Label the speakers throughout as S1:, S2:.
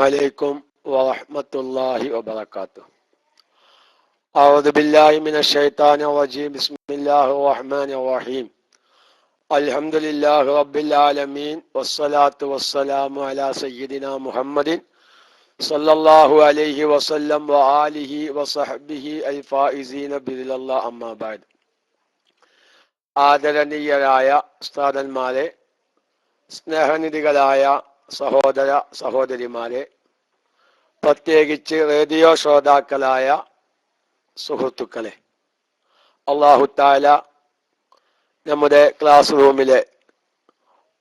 S1: عليكم ورحمة الله وبركاته. أعوذ بالله من الشيطان الرجيم. بسم الله الرحمن الرحيم. الحمد لله رب العالمين والصلاة والسلام على سيدنا محمد صلى الله عليه وسلم وآله وصحبه الفائزين برضا الله. أما بعد. ആദരണീയരായ ഉസ്താദന്മാരെ, സ്നേഹനിധികളായ സഹോദര സഹോദരിമാരെ, പ്രത്യേകിച്ച് റേഡിയോ ശ്രോതാക്കളായ സുഹൃത്തുക്കളെ, അല്ലാഹു തആല നമ്മുടെ ക്ലാസ് റൂമിലെ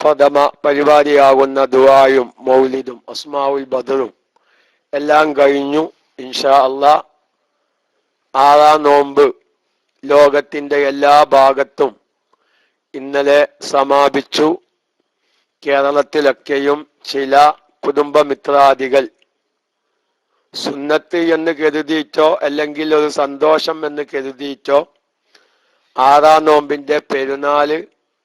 S1: പ്രഥമ പരിപാടിയാകുന്ന ദുആയും മൗലിദും അസ്മാഉൽ ബദറും എല്ലാം കഴിഞ്ഞു. ഇൻഷാ അല്ലാഹ് ആറാം നോമ്പ് ലോകത്തിന്റെ എല്ലാ ഭാഗത്തും ഇന്നലെ സമാപിച്ചു. കേരളത്തിലൊക്കെയും ചില കുടുംബമിത്രാദികൾ സുന്നത്ത് എന്ന് കരുതിയിട്ടോ അല്ലെങ്കിൽ ഒരു സന്തോഷം എന്ന് കരുതിയിട്ടോ ആറാം നോമ്പിന്റെ പെരുന്നാള്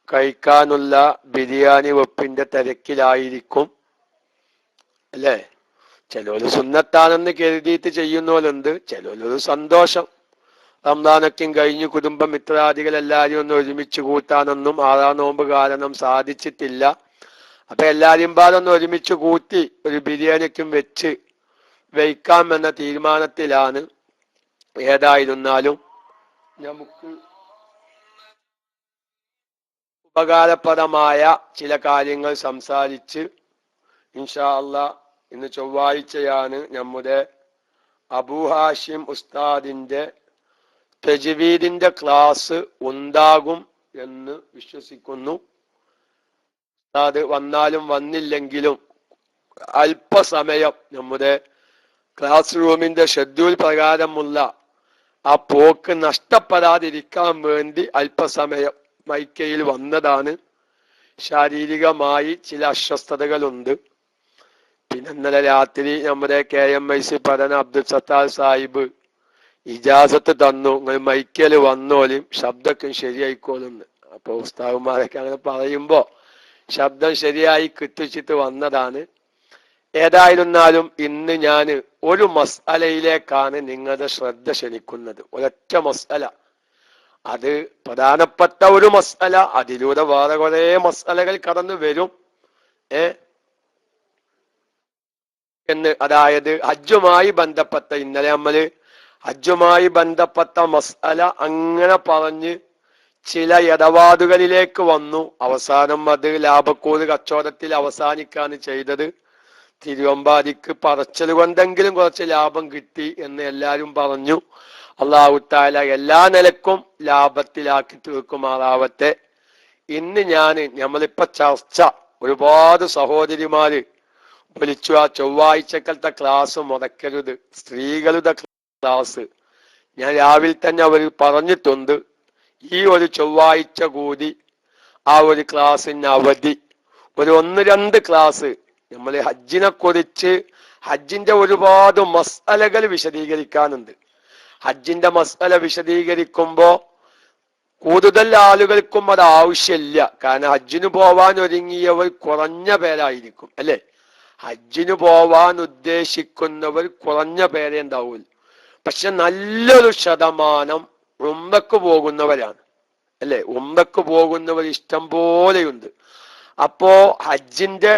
S1: കഴിക്കാനുള്ള ബിരിയാണി വെപ്പിന്റെ തിരക്കിലായിരിക്കും അല്ലേ. ചിലര് സുന്നത്താണെന്ന് കരുതിയിട്ട് ചെയ്യുന്നവരുണ്ട്, ചിലരൊരു സന്തോഷം. റംദാനൊക്കെയും കഴിഞ്ഞ് കുടുംബമിത്രാദികൾ എല്ലാവരും ഒന്ന് ഒരുമിച്ച് കൂട്ടാനൊന്നും ആറാം നോമ്പ് കാരണം സാധിച്ചിട്ടില്ല. അപ്പൊ എല്ലാവരും പാടൊന്ന് ഒരുമിച്ച് കൂട്ടി ഒരു ബിരിയാണിക്കും വെച്ച് വയ്ക്കാം എന്ന തീരുമാനത്തിലാണ്. ഏതായിരുന്നാലും നമുക്ക് ഉപകാരപ്രദമായ ചില കാര്യങ്ങൾ സംസാരിച്ച് ഇൻഷാ അല്ലാഹ് ഇന്ന് ചൊവ്വാഴ്ചയാണ്, നമ്മുടെ അബൂ ഹാഷിം ഉസ്താദിന്റെ തജ്വീദിന്റെ ക്ലാസ് ഉണ്ടാകും എന്ന് വിശ്വസിക്കുന്നു. ഉസ്താദ് വന്നാലും വന്നില്ലെങ്കിലും അല്പസമയം നമ്മുടെ ക്ലാസ് റൂമിന്റെ ഷെഡ്യൂൾ പ്രകാരമുള്ള ആ പോക്ക് നഷ്ടപ്പെടാതിരിക്കാൻ വേണ്ടി അല്പസമയം മൈക്കയിൽ വന്നതാണ്. ശാരീരികമായി ചില അസ്വസ്ഥതകളുണ്ട്. പിന്നെ ഇന്നലെ രാത്രി നമ്മുടെ KMIC പഠന അബ്ദുൽ സത്താർ സാഹിബ് ഇജാസത്ത് തന്നു, നിങ്ങൾ മൈക്കല് വന്നോലും ശബ്ദമൊക്കെ ശരിയായിക്കോളുന്ന്. അപ്പൊ ഉസ്താദുമാരൊക്കെ അങ്ങനെ പറയുമ്പോ ശബ്ദം ശരിയായി കിട്ടിച്ചിട്ട് വന്നതാണ്. ഏതായിരുന്നാലും ഇന്ന് ഞാൻ ഒരു മസ്അലയിലേക്കാണ് നിങ്ങളുടെ ശ്രദ്ധ ക്ഷണിക്കുന്നത്. ഒരൊറ്റ മസ്അല, അത് പ്രധാനപ്പെട്ട ഒരു മസ്അല. അതിലൂടെ വേറെ കുറെ മസ്അലകൾ കടന്നു വരും എന്ന്. അതായത് ഹജ്ജുമായി ബന്ധപ്പെട്ട, ഇന്നലെ നമ്മള് ഹജ്ജുമായി ബന്ധപ്പെട്ട മസ്അല അങ്ങനെ പറഞ്ഞ് ചില ഇടപാടുകളിലേക്ക് വന്നു. അവസാനം അത് ലാഭക്കൂറ് കച്ചവടത്തിൽ അവസാനിക്കാണ് ചെയ്തത്. തിരുവമ്പാടിക്ക് പറച്ചൽ കൊണ്ടെങ്കിലും കുറച്ച് ലാഭം കിട്ടി എന്ന് എല്ലാവരും പറഞ്ഞു. അല്ലാഹു തആല എല്ലാ നിലക്കും ലാഭത്തിലാക്കി തീർക്കുമാറാവട്ടെ. ഇന്ന് നമ്മളിപ്പോ ചർച്ച ഒരുപാട് സഹോദരിമാര് വിളിച്ചു, ആ ചൊവ്വാഴ്ചക്കലത്തെ ക്ലാസ് മുടക്കരുത്, സ്ത്രീകളുടെ ക്ലാസ്. ഞാൻ രാവിലെ തന്നെ അവർ പറഞ്ഞിട്ടുണ്ട്, ഈ ഒരു ചൊവ്വാഴ്ച കൂടി ആ ഒരു ക്ലാസ്സിന് അവധി. ഒരു 1-2 ക്ലാസ് നമ്മൾ ഹജ്ജിനെ കുറിച്ച്, ഹജ്ജിന്റെ ഒരുപാട് മസ്അലകൾ വിശദീകരിക്കാനുണ്ട്. ഹജ്ജിന്റെ മസ്അല വിശദീകരിക്കുമ്പോ കൂടുതൽ ആളുകൾക്കും അത് ആവശ്യമില്ല. കാരണം ഹജ്ജിന് പോവാൻ ഒരുങ്ങിയവർ കുറഞ്ഞ പേരായിരിക്കും അല്ലെ. ഹജ്ജിന് പോവാൻ ഉദ്ദേശിക്കുന്നവർ കുറഞ്ഞ പേരെ ഉണ്ടാവൂല. പക്ഷെ നല്ലൊരു ശതമാനം ഉംറക്ക് പോകുന്നവരാണ് അല്ലെ. ഉംറക്ക് പോകുന്നവർ ഇഷ്ടം പോലെയുണ്ട്. അപ്പോ ഹജ്ജിന്റെ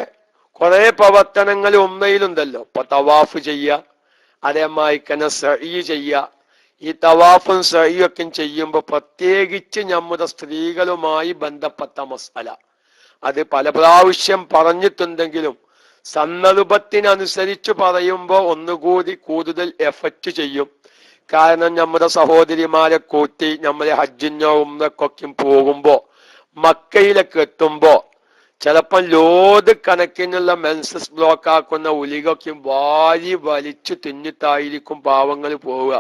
S1: കുറെ പ്രവർത്തനങ്ങൾ ഉംറയിലുണ്ടല്ലോ. ഇപ്പൊ തവാഫ് ചെയ്യുക, അതേമായി തന്നെ സഈ ചെയ്യുക. ഈ തവാഫും സഈയും ഒക്കെ ചെയ്യുമ്പോൾ പ്രത്യേകിച്ച് നമ്മുടെ സ്ത്രീകളുമായി ബന്ധപ്പെട്ട മസ്അല, അത് പല പ്രാവശ്യം പറഞ്ഞിട്ടുണ്ടെങ്കിലും സന്ദർഭത്തിനനുസരിച്ച് പറയുമ്പോൾ ഒന്നുകൂടി കൂടുതൽ എഫക്റ്റ് ചെയ്യും. കാരണം നമ്മുടെ സഹോദരിമാരെ കൂട്ടി നമ്മളെ ഹജ്ജിനോ ഉംറക്കൊക്കെ പോകുമ്പോ മക്കയിലൊക്കെ എത്തുമ്പോ ചിലപ്പം ലോഡ് കണക്കിനുള്ള മെൻസസ് ബ്ലോക്ക് ആക്കുന്ന ഉലികൊക്കെ വാരി വലിച്ചു തിന്നിട്ടായിരിക്കും പാവങ്ങൾ പോവുക.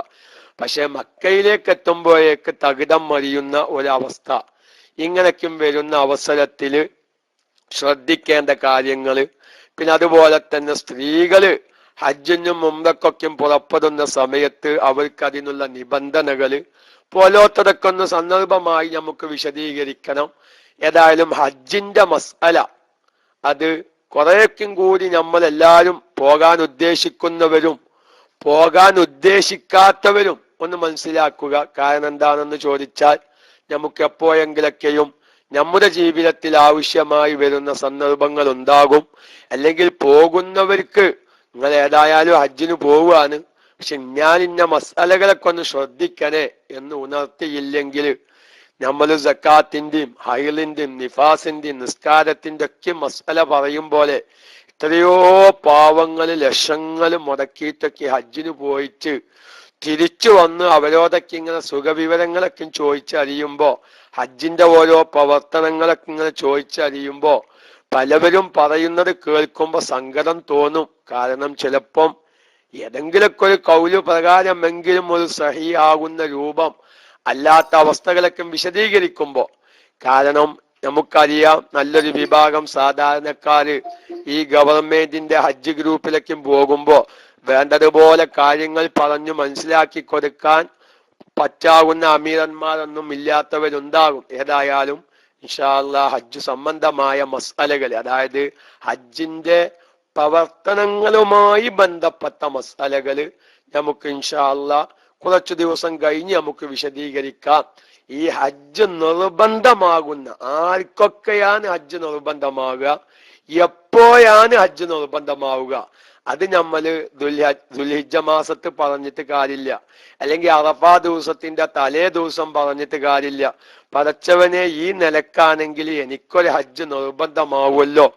S1: പക്ഷെ മക്കയിലേക്ക് എത്തുമ്പോഴേക്ക് തകിടം മറിയുന്ന ഒരവസ്ഥ. ഇങ്ങനെയൊക്കെയും വരുന്ന അവസരത്തില് ശ്രദ്ധിക്കേണ്ട കാര്യങ്ങള്, പിന്നെ അതുപോലെ തന്നെ സ്ത്രീകള് ഹജ്ജിനും ഉംറക്കൊക്കെ പുറപ്പെടുന്ന സമയത്ത് അവർക്ക് അതിനുള്ള നിബന്ധനകള് പോലോത്തതൊക്കെ ഒന്ന് സന്ദർഭമായി നമുക്ക് വിശദീകരിക്കണം. ഏതായാലും ഹജ്ജിന്റെ മസ്അല അത് കുറേക്കും കൂടി നമ്മളെല്ലാരും പോകാൻ ഉദ്ദേശിക്കുന്നവരും പോകാൻ ഉദ്ദേശിക്കാത്തവരും ഒന്ന് മനസ്സിലാക്കുക. കാരണം എന്താണെന്ന് ചോദിച്ചാൽ, നമുക്ക് എപ്പോഴെങ്കിലൊക്കെയും നമ്മുടെ ജീവിതത്തിൽ ആവശ്യമായി വരുന്ന സന്ദർഭങ്ങൾ ഉണ്ടാകും. അല്ലെങ്കിൽ പോകുന്നവർക്ക് നിങ്ങൾ ഏതായാലും ഹജ്ജിന് പോവുകയാണ്, പക്ഷെ ഞാൻ ഇന്ന മസാലകളൊക്കെ ഒന്ന് ശ്രദ്ധിക്കണേ എന്ന് ഉണർത്തിയില്ലെങ്കിൽ നമ്മൾ സക്കാത്തിന്റെയും ഹൈലിന്റെയും നിഫാസിന്റെയും നിസ്കാരത്തിന്റെ ഒക്കെ മസാല പറയും പോലെ എത്രയോ പാവങ്ങൾ ലക്ഷങ്ങൾ മുടക്കിയിട്ടൊക്കെ ഹജ്ജിന് പോയിട്ട് തിരിച്ചു വന്ന് അവരോടൊക്കെ ഇങ്ങനെ സുഖവിവരങ്ങളൊക്കെ ചോദിച്ചറിയുമ്പോ, ഹജ്ജിന്റെ ഓരോ പ്രവർത്തനങ്ങളൊക്കെ ഇങ്ങനെ ചോദിച്ചറിയുമ്പോ പലവരും പറയുന്നത് കേൾക്കുമ്പോ സങ്കടം തോന്നും. കാരണം ചിലപ്പം ഏതെങ്കിലൊക്കെ ഒരു കൗല് പ്രകാരമെങ്കിലും ഒരു സഹിയാകുന്ന രൂപം അല്ലാത്ത അവസ്ഥകളൊക്കെ വിശദീകരിക്കുമ്പോ, കാരണം നമുക്കറിയാം നല്ലൊരു വിഭാഗം സാധാരണക്കാര് ഈ ഗവൺമെന്റിന്റെ ഹജ്ജ് ഗ്രൂപ്പിലേക്ക് പോകുമ്പോ വേണ്ടതുപോലെ കാര്യങ്ങൾ പറഞ്ഞു മനസ്സിലാക്കി കൊടുക്കാൻ പറ്റാവുന്ന അമീറന്മാരൊന്നും ഇല്ലാത്തവരുണ്ടാകും. ഏതായാലും ഇൻഷാ അല്ലാഹ് ഹജ്ജ് സംബന്ധമായ മസാലകൾ, അതായത് ഹജ്ജിന്റെ പ്രവർത്തനങ്ങളുമായി ബന്ധപ്പെട്ട മസാലകള് നമുക്ക് ഇൻഷാ അല്ലാഹ് കുറച്ചു ദിവസം കഴിഞ്ഞ് നമുക്ക് വിശദീകരിക്കാം. ഈ ഹജ്ജ് നിർബന്ധമാകുന്ന ആർക്കൊക്കെയാണ് ഹജ്ജ് നിർബന്ധമാകുക, എപ്പോഴാണ് ഹജ്ജ് നിർബന്ധമാവുക, അത് നമ്മള് ദുൽഹിജ്ജ മാസത്ത് പറഞ്ഞിട്ട് കാര്യമില്ല, അല്ലെങ്കിൽ അറഫാ ദിവസത്തിന്റെ തലേ ദിവസം പറഞ്ഞിട്ട് കാര്യമില്ല. പടച്ചവനെ, ഈ നിലക്കാണെങ്കിൽ എനിക്കൊരു ഹജ്ജ് നിർബന്ധമാവുമല്ലോ,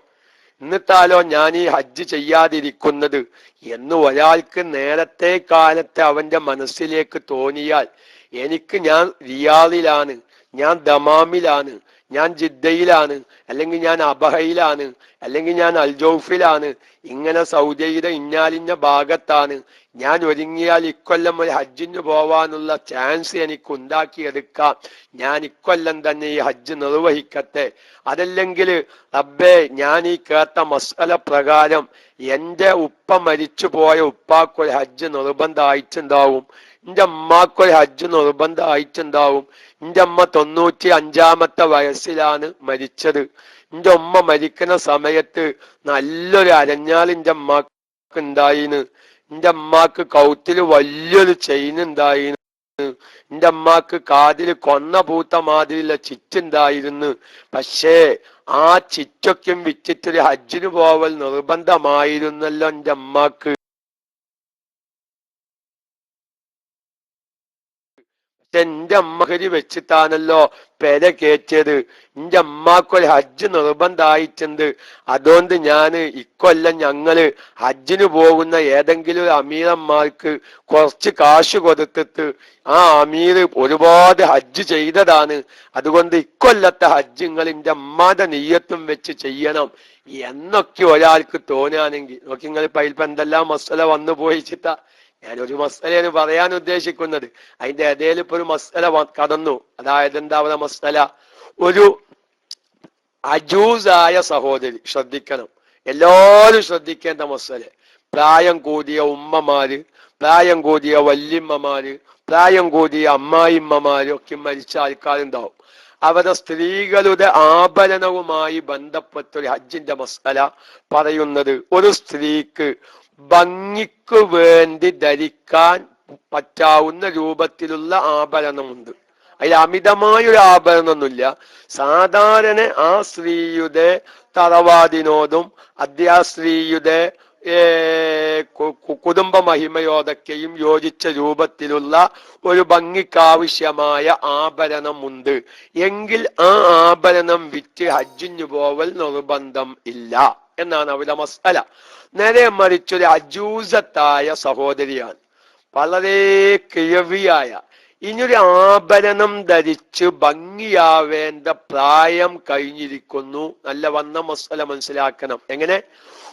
S1: എന്നിട്ടാലോ ഞാൻ ഈ ഹജ്ജ് ചെയ്യാതിരിക്കുന്നത് എന്ന് ഒരാൾക്ക് നേരത്തെ കാലത്തെ അവന്റെ മനസ്സിലേക്ക് തോന്നിയാൽ, ഞാൻ റിയാദിലാണ്, ഞാൻ ദമാമിലാണ്, ഞാൻ ജിദ്ദയിലാണ്, അല്ലെങ്കിൽ ഞാൻ അബഹയിലാണ്, അല്ലെങ്കിൽ ഞാൻ അൽജൗഫിലാണ്, ഇങ്ങനെ സൗദിയുടെ ഇന്നാലിന്ന ഭാഗത്താണ്, ഞാൻ ഒരുങ്ങിയാൽ ഇക്കൊല്ലം ഒരു ഹജ്ജിന് പോവാനുള്ള ചാൻസ് എനിക്ക് ഉണ്ടാക്കിയെടുക്കാം, ഞാൻ ഇക്കൊല്ലം തന്നെ ഈ ഹജ്ജ് നിർവഹിക്കട്ടെ. അതല്ലെങ്കിൽ റബ്ബേ, ഞാൻ ഈ കേട്ട മസ്അല പ്രകാരം എന്റെ ഉപ്പ മരിച്ചു പോയ ഉപ്പാക്കൊരു ഹജ്ജ് നിർബന്ധമായിട്ടുണ്ടാവും, എന്റെ അമ്മാക്കൊരു ഹജ്ജ് നിർബന്ധമായിട്ടുണ്ടാവും, എന്റെ അമ്മ 95 വയസ്സിലാണ് മരിച്ചത്, എന്റെ ഉമ്മ മരിക്കുന്ന സമയത്ത് നല്ലൊരു അരഞ്ഞാൽ എന്റെ അമ്മാക്ക് ഉണ്ടായിന്, എന്റെ അമ്മാക്ക് കൗത്തില് വലിയൊരു ചെയിൻ ഉണ്ടായിന്, എന്റെ അമ്മാക്ക് കാതില് കൊന്ന പൂത്ത മാതിരിയുള്ള ചിറ്റുണ്ടായിരുന്നു. പക്ഷേ ആ ചിറ്റൊക്കെ വിറ്റിട്ടൊരു ഹജ്ജിന് പോവൽ നിർബന്ധമായിരുന്നല്ലോ എന്റെ അമ്മാക്ക്. എന്റെ അമ്മകരി വെച്ചിട്ടാണല്ലോ പെര കയറ്റിയത്, എന്റെ അമ്മാക്കൊരു ഹജ്ജ് നിർബന്ധമായിട്ടുണ്ട്. അതുകൊണ്ട് ഇക്കൊല്ലം ഞങ്ങള് ഹജ്ജിന് പോകുന്ന ഏതെങ്കിലും ഒരു അമീറന്മാർക്ക് കുറച്ച് കാശ് കൊടുത്തിട്ട്, ആ അമീർ ഒരുപാട് ഹജ്ജ് ചെയ്തതാണ്, അതുകൊണ്ട് ഇക്കൊല്ലത്തെ ഹജ്ജ് നിങ്ങൾ എന്റെ അമ്മാന്റെ നെയ്യത്തും വെച്ച് ചെയ്യണം എന്നൊക്കെ ഒരാൾക്ക് തോന്നുകയാണെങ്കിൽ, നോക്കി നിങ്ങൾ ഇപ്പൊ എന്തെല്ലാം മസല വന്നു പോയിച്ചിട്ടാ. ഞാനൊരു മസലയാണ് പറയാൻ ഉദ്ദേശിക്കുന്നത്, അതിന്റെ ഇടയിൽ ഇപ്പൊ ഒരു മസല കടന്നു. അതായത് എന്താ പറയുക മസല, ഒരു അജൂസായ സഹോദരി, ശ്രദ്ധിക്കണം, എല്ലാവരും ശ്രദ്ധിക്കേണ്ട മസല. പ്രായം കൂടിയ ഉമ്മമാര്, പ്രായം കൂടിയ വല്യമ്മമാര്, പ്രായം കൂടിയ അമ്മായിമ്മമാര് ഒക്കെ മരിച്ച ആൾക്കാരുണ്ടാവും. അവരുടെ സ്ത്രീകളുടെ ആഭരണവുമായി ബന്ധപ്പെട്ടൊരു ഹജ്ജിന്റെ മസല പറയുന്നത്, ഒരു സ്ത്രീക്ക് ഭംഗിക്ക് വേണ്ടി ധരിക്കാൻ പറ്റാവുന്ന രൂപത്തിലുള്ള ആഭരണമുണ്ട്. അതിൽ അമിതമായൊരു ആഭരണമൊന്നുമില്ല. സാധാരണ ആ സ്ത്രീയുടെ തറവാടിനോടും ആ സ്ത്രീയുടെ കുടുംബ മഹിമയോടൊക്കെയും യോജിച്ച രൂപത്തിലുള്ള ഒരു ഭംഗിക്കാവശ്യമായ ആഭരണമുണ്ട് എങ്കിൽ ആ ആഭരണം വിറ്റ് ഹജ്ജിന് പോവൽ നിർബന്ധം ഇല്ല എന്നാണ് അവിടെ മസ്അല. നേരെ മറിച്ചൊരു അജൂസത്തായ സഹോദരിയാണ്, വളരെ കിഴവിയായ, ഇനിയൊരു ആഭരണം ധരിച്ച് ഭംഗിയാവേണ്ട പ്രായം കഴിഞ്ഞിരിക്കുന്നു. നല്ല വന്ന മസ്അല മനസ്സിലാക്കണം. എങ്ങനെ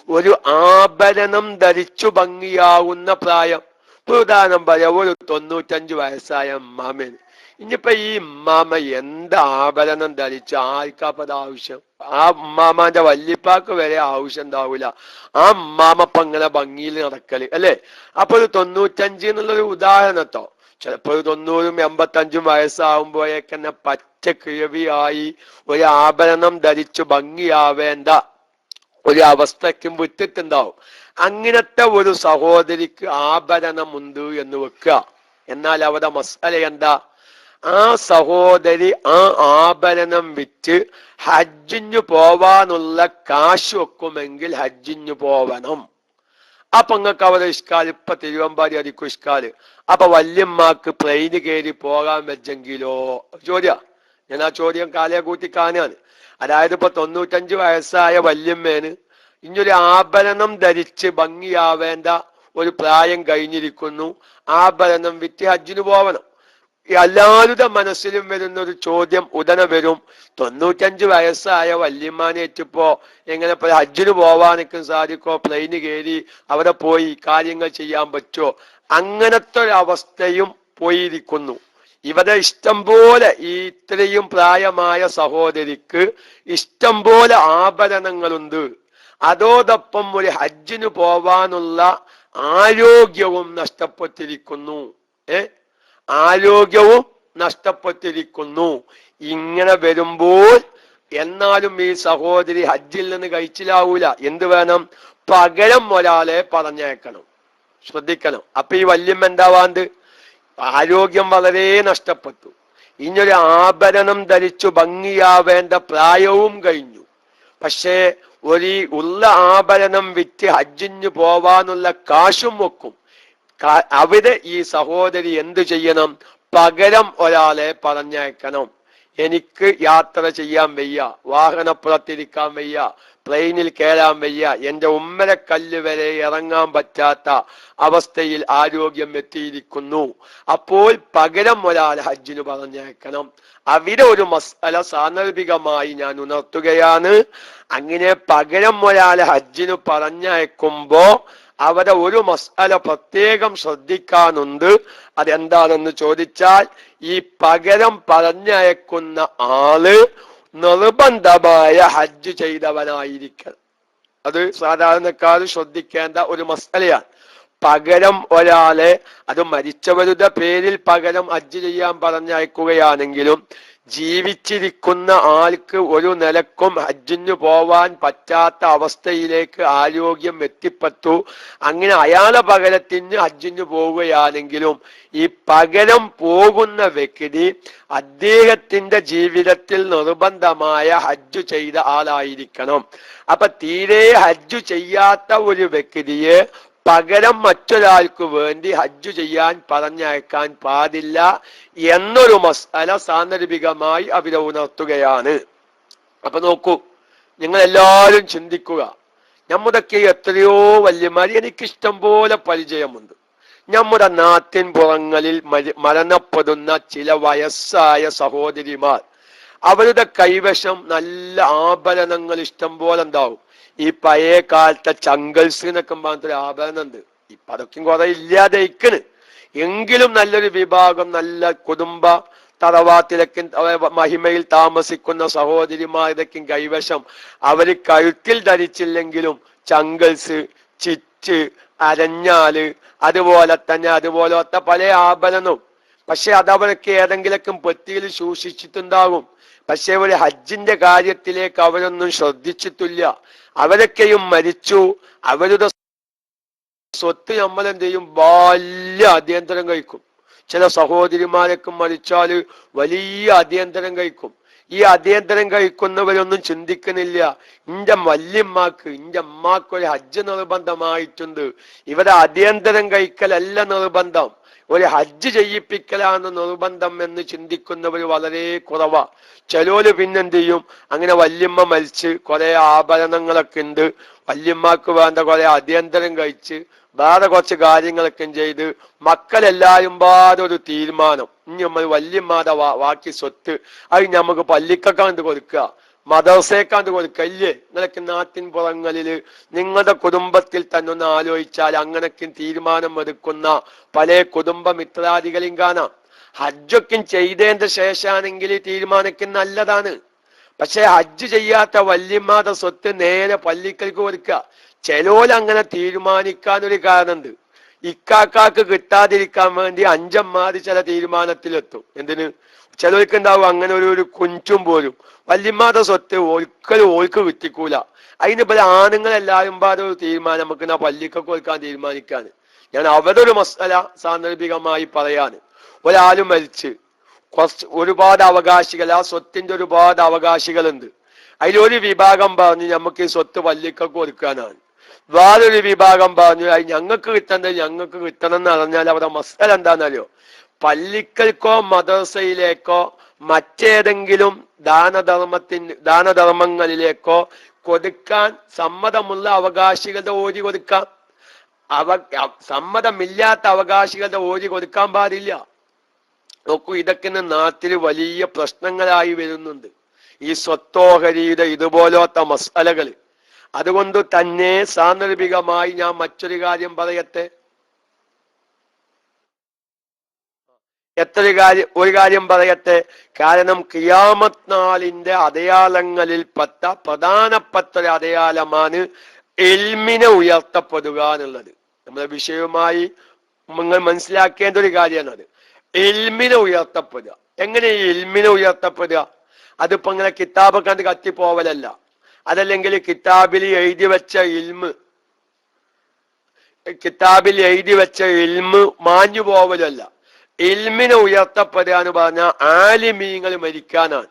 S1: ഒരു ആഭരണം ധരിച്ചു ഭംഗിയാവുന്ന പ്രായം? ഉദാഹരണം പറയാം, ഒരു 95 വയസ്സായ അമ്മാമേന്. ഇനിയിപ്പൊ ഈ ഉമ്മാമ എന്ത് ആഭരണം ധരിച്ച ആർക്കാപ്പത് ആവശ്യം? ആ ഉമ്മാമാന്റെ വല്യപ്പാക്ക് വരെ ആവശ്യം ഉണ്ടാവൂല ആ ഉമ്മാമപ്പ ഇങ്ങനെ ഭംഗിയിൽ നടക്കല്, അല്ലെ? അപ്പൊ ഒരു 95 എന്നുള്ളൊരു ഉദാഹരണത്തോ, ചിലപ്പോ 90 85 വയസ്സാവുമ്പോഴേക്കന്നെ പച്ച കിഴവിയായി ഒരു ആഭരണം ധരിച്ചു ഭംഗിയാവേണ്ട ഒരു അവസ്ഥയ്ക്കും വിട്ടിട്ടുണ്ടാവും. അങ്ങനത്തെ ഒരു സഹോദരിക്ക് ആഭരണമുണ്ട് എന്ന് വെക്കുക. എന്നാൽ അവിടെ മസ്അല എന്താ? ആ സഹോദരി ആ ആഭരണം വിറ്റ് ഹജ്ജിന് പോവാനുള്ള കാശ് വെക്കുമെങ്കിൽ ഹജ്ജിന് പോവണം. അപ്പൊ നിങ്ങൾക്ക് അവിടെ ഇഷ്കാല്, ഇപ്പൊ തിരുവമ്പാടി അടിക്കും ഇഷ്കാല്. അപ്പൊ വല്യമ്മക്ക് പ്ലെയിന് കയറി പോകാൻ വെച്ചെങ്കിലോ ചോദ്യ. ഞാൻ ആ ചോദ്യം കാലയെ കൂട്ടി കാണാണ്. അതായത് ഇപ്പൊ 95 വയസ്സായ വല്യമ്മേന് ഇനിയൊരു ആഭരണം ധരിച്ച് ഭംഗിയാവേണ്ട ഒരു പ്രായം കഴിഞ്ഞിരിക്കുന്നു. ആഭരണം വിറ്റ് ഹജ്ജിന് പോവണം. എല്ലാവരുടെ മനസ്സിലും വരുന്ന ഒരു ചോദ്യം ഉടനെ വരും, 95 വയസ്സായ വല്യമ്മാനേറ്റിപ്പോ എങ്ങനെ ഹജ്ജിന് പോവാനൊക്കെ സാധിക്കോ? പ്ലെയിന് കയറി അവിടെ പോയി കാര്യങ്ങൾ ചെയ്യാൻ പറ്റുമോ? അങ്ങനത്തെ ഒരു അവസ്ഥയും പോയിരിക്കുന്നു. ഇവിടെ ഇഷ്ടം പോലെ ഈ ഇത്രയും പ്രായമായ സഹോദരിക്ക് ഇഷ്ടം പോലെ ആഭരണങ്ങളുണ്ട്. അതോടൊപ്പം ഒരു ഹജ്ജിന് പോവാനുള്ള ആരോഗ്യവും നഷ്ടപ്പെട്ടിരിക്കുന്നു. ആരോഗ്യവും നഷ്ടപ്പെട്ടിരിക്കുന്നു. ഇങ്ങനെ വരുമ്പോൾ എന്നാലും ഈ സഹോദരി ഹജ്ജിൽ നിന്ന് കഴിച്ചിലാവൂല. എന്ത് വേണം? പകരം ഒരാളെ പറഞ്ഞേക്കണം. ശ്രദ്ധിക്കണം. അപ്പൊ ഈ വല്യമ്മ എന്താവാണ്ട് ആരോഗ്യം വളരെ നഷ്ടപ്പെട്ടു. ഇനിയൊരു ആഭരണം ധരിച്ചു ഭംഗിയാവേണ്ട പ്രായവും കഴിഞ്ഞു. പക്ഷേ ഒരു ഉള്ള ആഭരണം വിറ്റ് ഹജ്ജിന് പോവാനുള്ള കാശും വെക്കും. അവിടെ ഈ സഹോദരി എന്തു ചെയ്യണം? പകരം ഒരാളെ പറഞ്ഞയക്കണം. എനിക്ക് യാത്ര ചെയ്യാൻ വയ്യ, വാഹനപ്പുറത്തിരിക്കാൻ വയ്യ, പ്ലെയിനിൽ കയറാൻ വയ്യ, എന്റെ ഉമ്മരക്കല്ല് വരെ ഇറങ്ങാൻ പറ്റാത്ത അവസ്ഥയിൽ ആരോഗ്യം എത്തിയിരിക്കുന്നു. അപ്പോൾ പകരം ഒരാൾ ഹജ്ജിന് പറഞ്ഞയക്കണം. അവിടെ ഒരു മസ്അല സാന്ദർഭികമായി ഞാൻ ഉണർത്തുകയാണ്. അങ്ങനെ പകരം ഒരാൾ ഹജ്ജിന് പറഞ്ഞയക്കുമ്പോ അവിടെ ഒരു മസ്അല പ്രത്യേകം ശ്രദ്ധിക്കാനുണ്ട്. അതെന്താണെന്ന് ചോദിച്ചാൽ, ഈ പകരം പറഞ്ഞയക്കുന്ന ആള് നിർബന്ധമായ ഹജ്ജ് ചെയ്തവനായിരിക്കണം. അത് സാധാരണക്കാർ ശ്രദ്ധിക്കേണ്ട ഒരു മസ്അലയാണ്. പകരം ഒരാളെ, അത് മരിച്ചവരുടെ പേരിൽ പകരം ഹജ്ജ് ചെയ്യാൻ പറഞ്ഞയക്കുകയാണെങ്കിലും ജീവിച്ചിരിക്കുന്ന ആൾക്ക് ഒരു നിലക്കും ഹജ്ജിന് പോവാൻ പറ്റാത്ത അവസ്ഥയിലേക്ക് ആരോഗ്യം എത്തിപ്പെട്ടു. അങ്ങനെ അയാളെ പകരത്തിന് ഹജ്ജിന് പോവുകയാണെങ്കിലും ഈ പകരം പോകുന്ന വ്യക്തി അദ്ദേഹത്തിന്റെ ജീവിതത്തിൽ നിർബന്ധമായ ഹജ്ജ് ചെയ്ത ആളായിരിക്കണം. അപ്പൊ തീരെ ഹജ്ജ് ചെയ്യാത്ത ഒരു വ്യക്തിയെ പകരം മറ്റൊരാൾക്ക് വേണ്ടി ഹജ്ജ് ചെയ്യാൻ പറഞ്ഞയക്കാൻ പാടില്ല എന്നൊരു മസ്അല സാന്ദർഭികമായി അവിടെ ഉണർത്തുകയാണ്. അപ്പൊ നോക്കൂ, നിങ്ങൾ എല്ലാവരും ചിന്തിക്കുക. നമ്മുടെയൊക്കെ എത്രയോ വല്യമാര് എനിക്കിഷ്ടം പോലെ പരിചയമുണ്ട്. നമ്മുടെ നാട്ടിൻ പുറങ്ങളിൽ മരണപ്പെടുന്ന ചില വയസ്സായ സഹോദരിമാർ, അവരുടെ കൈവശം നല്ല ആഭരണങ്ങൾ ഇഷ്ടം പോലെ ഉണ്ടാവും. ഈ പഴയ കാലത്തെ ചങ്കൽസ് എന്നൊക്കെ പറഞ്ഞൊരു ആഭരണം ഉണ്ട്. ഇപ്പൊ അതൊക്കെ കുറെ ഇല്ലാതെയിക്കണ്. എങ്കിലും നല്ലൊരു വിഭാഗം നല്ല കുടുംബ തറവാട്ടിലൊക്കെ മഹിമയിൽ താമസിക്കുന്ന സഹോദരിമാരുടെക്കും കൈവശം അവര് കഴുത്തിൽ ധരിച്ചില്ലെങ്കിലും ചങ്കൽസ്, ചിറ്റ്, അരഞ്ഞാല്, അതുപോലത്തെ പല ആഭരണവും. പക്ഷെ അതവരൊക്കെ ഏതെങ്കിലൊക്കെ പെട്ടിയിൽ സൂക്ഷിച്ചിട്ടുണ്ടാകും. പക്ഷെ ഒരു ഹജ്ജിന്റെ കാര്യത്തിലേക്ക് അവരൊന്നും ശ്രദ്ധിച്ചിട്ടില്ല. അവരൊക്കെയും മരിച്ചു. അവരുടെ സ്വത്ത് നമ്മളെന്ത് ചെയ്യും? വലിയ അടിയന്തരം കഴിക്കും. ചില സഹോദരിമാരൊക്കെ മരിച്ചാല് വലിയ അടിയന്തരം കഴിക്കും. ഈ അടിയന്തരം കഴിക്കുന്നവരൊന്നും ചിന്തിക്കുന്നില്ല, ഇന്റെ വല്യമ്മക്ക്, ഇന്റെ അമ്മാക്ക് ഒരു ഹജ്ജ് നിർബന്ധമായിട്ടുണ്ട്. ഇവിടെ അടിയന്തരം കഴിക്കലല്ല നിർബന്ധം, ഒരു ഹജ്ജ് ചെയ്യിപ്പിക്കലാണ് നിർബന്ധം എന്ന് ചിന്തിക്കുന്നവർ വളരെ കുറവാ. ചിലോല് പിന്നെന്ത് ചെയ്യും? അങ്ങനെ വല്യമ്മ മരിച്ച് കുറെ ആഭരണങ്ങളൊക്കെ ഉണ്ട്, വല്യമ്മക്ക് വേണ്ട കുറെ അടിയന്തരം കഴിച്ച് വേറെ കുറച്ച് കാര്യങ്ങളൊക്കെ ചെയ്ത് മക്കളെല്ലാരും പാടെ ഒരു തീരുമാനം, ഇനി നമ്മൾ വല്യമ്മയുടെ ബാക്കി സ്വത്ത് അത് നമുക്ക് പള്ളിക്കാണ്ട് കൊടുക്കുക, മദർസേക്കാണ്ട് കൊടുക്കുക. ഇല്ലേ? നിങ്ങളൊക്കെ നാട്ടിൻ പുറങ്ങളില് നിങ്ങളുടെ കുടുംബത്തിൽ തന്നെ ഒന്ന് ആലോചിച്ചാൽ അങ്ങനൊക്കെ തീരുമാനം എടുക്കുന്ന പല കുടുംബ മിത്രാദികളെയും കാണാം. ഹജ്ജൊക്കെ ചെയ്തതിന്റെ ശേഷമാണെങ്കിൽ തീരുമാനിക്കുന്ന നല്ലതാണ്. പക്ഷെ ഹജ്ജ് ചെയ്യാത്ത വല്യമ്മയുടെ സ്വത്ത് നേരെ പള്ളിക്കൽക്ക് കൊടുക്കുക. ചിലോല് അങ്ങനെ തീരുമാനിക്കാനൊരു കാരണമുണ്ട്. ഇക്കാക്കാക്ക് കിട്ടാതിരിക്കാൻ വേണ്ടി അഞ്ചന്മാര് ചില തീരുമാനത്തിലെത്തും. എന്തിന്? ചിലർക്കുണ്ടാവും അങ്ങനെ ഒരു കുഞ്ചും പോലും വല്യമ്മാരുടെ സ്വത്ത് ഒരിക്കലും ഓൾക്ക് വിറ്റിക്കൂല. അതിന് പല ആണുങ്ങളെല്ലാരും പാടെ ഒരു തീരുമാനം നമുക്ക് ആ പള്ളിക്കൊക്കെ കൊടുക്കാൻ തീരുമാനിക്കാന്. ഞാൻ അവരൊരു മസല സാന്ദർഭികമായി പറയാന്. ഒരാളും മരിച്ച് ഒരുപാട് അവകാശികൾ, ആ സ്വത്തിന്റെ ഒരുപാട് അവകാശികളുണ്ട്. അതിലൊരു വിഭാഗം പറഞ്ഞ് നമുക്ക് ഈ സ്വത്ത് പള്ളിക്കൊക്കെ കൊടുക്കാനാണ്. വേറൊരു വിഭാഗം പറഞ്ഞു അത് ഞങ്ങൾക്ക് കിട്ടേണ്ടത് ഞങ്ങൾക്ക് കിട്ടണം എന്ന് പറഞ്ഞാൽ അവിടെ മസല എന്താണെന്നറിയോ? പള്ളിക്കൽക്കോ മദ്രസയിലേക്കോ മറ്റേതെങ്കിലും ദാനധർമ്മങ്ങളിലേക്കോ കൊടുക്കാൻ സമ്മതമുള്ള അവകാശികളുടെ ഓരി കൊടുക്കാം. സമ്മതമില്ലാത്ത അവകാശികളുടെ ഓരി കൊടുക്കാൻ പാടില്ല. നോക്കൂ, ഇതൊക്കെ നാട്ടിൽ വലിയ പ്രശ്നങ്ങളായി വരുന്നുണ്ട്, ഈ സ്വത്തോഹരിയുടെ ഇതുപോലത്തെ മസലകൾ. അതുകൊണ്ട് തന്നെ സാന്ദർഭികമായി ഞാൻ മറ്റൊരു കാര്യം പറയട്ടെ. ഒരു കാര്യം പറയട്ടെ. കാരണം ഖിയാമത്ത് നാളിന്റെ അടയാളങ്ങളിൽപ്പെട്ട പ്രധാനപ്പെട്ട ഒരു അടയാളമാണ് ഇൽമിനെ ഉയർത്തപ്പെടുക എന്നുള്ളത്. നമ്മുടെ വിഷയവുമായി നിങ്ങൾ മനസ്സിലാക്കേണ്ട ഒരു കാര്യമാണ് അത്. ഇൽമിനെ ഉയർത്തപ്പെടുക. എങ്ങനെ ഈ ഇൽമിനെ ഉയർത്തപ്പെടുക? അതിപ്പോ ഇങ്ങനെ കിതാബ് കണ്ട് കത്തിപ്പോവലല്ല, അതല്ലെങ്കിൽ കിതാബിൽ എഴുതി വെച്ച ഇൽമ് മാഞ്ഞു പോവലല്ല. ഇൽമിനെ ഉയർത്തപ്പെടുക എന്ന് പറഞ്ഞാൽ ആലിമീങ്ങൾ മരിക്കാനാണ്.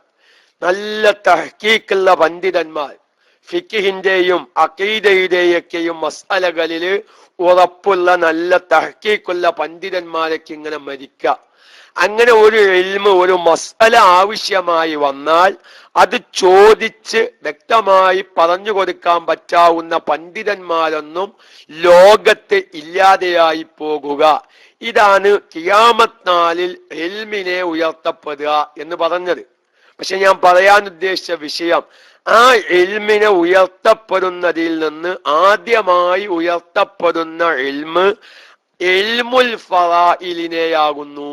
S1: നല്ല തഹ്കീക്കുള്ള പണ്ഡിതന്മാർ, ഫിഖിന്റെയും അഖീദയുടെയൊക്കെയും മസ്അലകളിൽ ഉറപ്പുള്ള നല്ല തഹ്കീക്കുള്ള പണ്ഡിതന്മാരൊക്കെ ഇങ്ങനെ മരിക്കുക. അങ്ങനെ ഒരു ഇൽമ്, ഒരു മസ്അല ആവശ്യമായി വന്നാൽ അത് ചോദിച്ച് വ്യക്തമായി പറഞ്ഞു കൊടുക്കാൻ പറ്റാവുന്ന പണ്ഡിതന്മാരൊന്നും ലോകത്ത് ഇല്ലാതെയായി പോകുക. ഇതാണ് ഖിയാമത്ത് നാളിൽ ഇൽമിനെ ഉയർത്തപ്പെടുക എന്ന് പറഞ്ഞത്. പക്ഷെ ഞാൻ പറയാൻ ഉദ്ദേശിച്ച വിഷയം, ആ ഇൽമിനെ ഉയർത്തപ്പെടുന്നതിൽ നിന്ന് ആദ്യമായി ഉയർത്തപ്പെടുന്ന ഇൽമ് ഇൽമുൽ ഫറായിലിനെയാകുന്നു.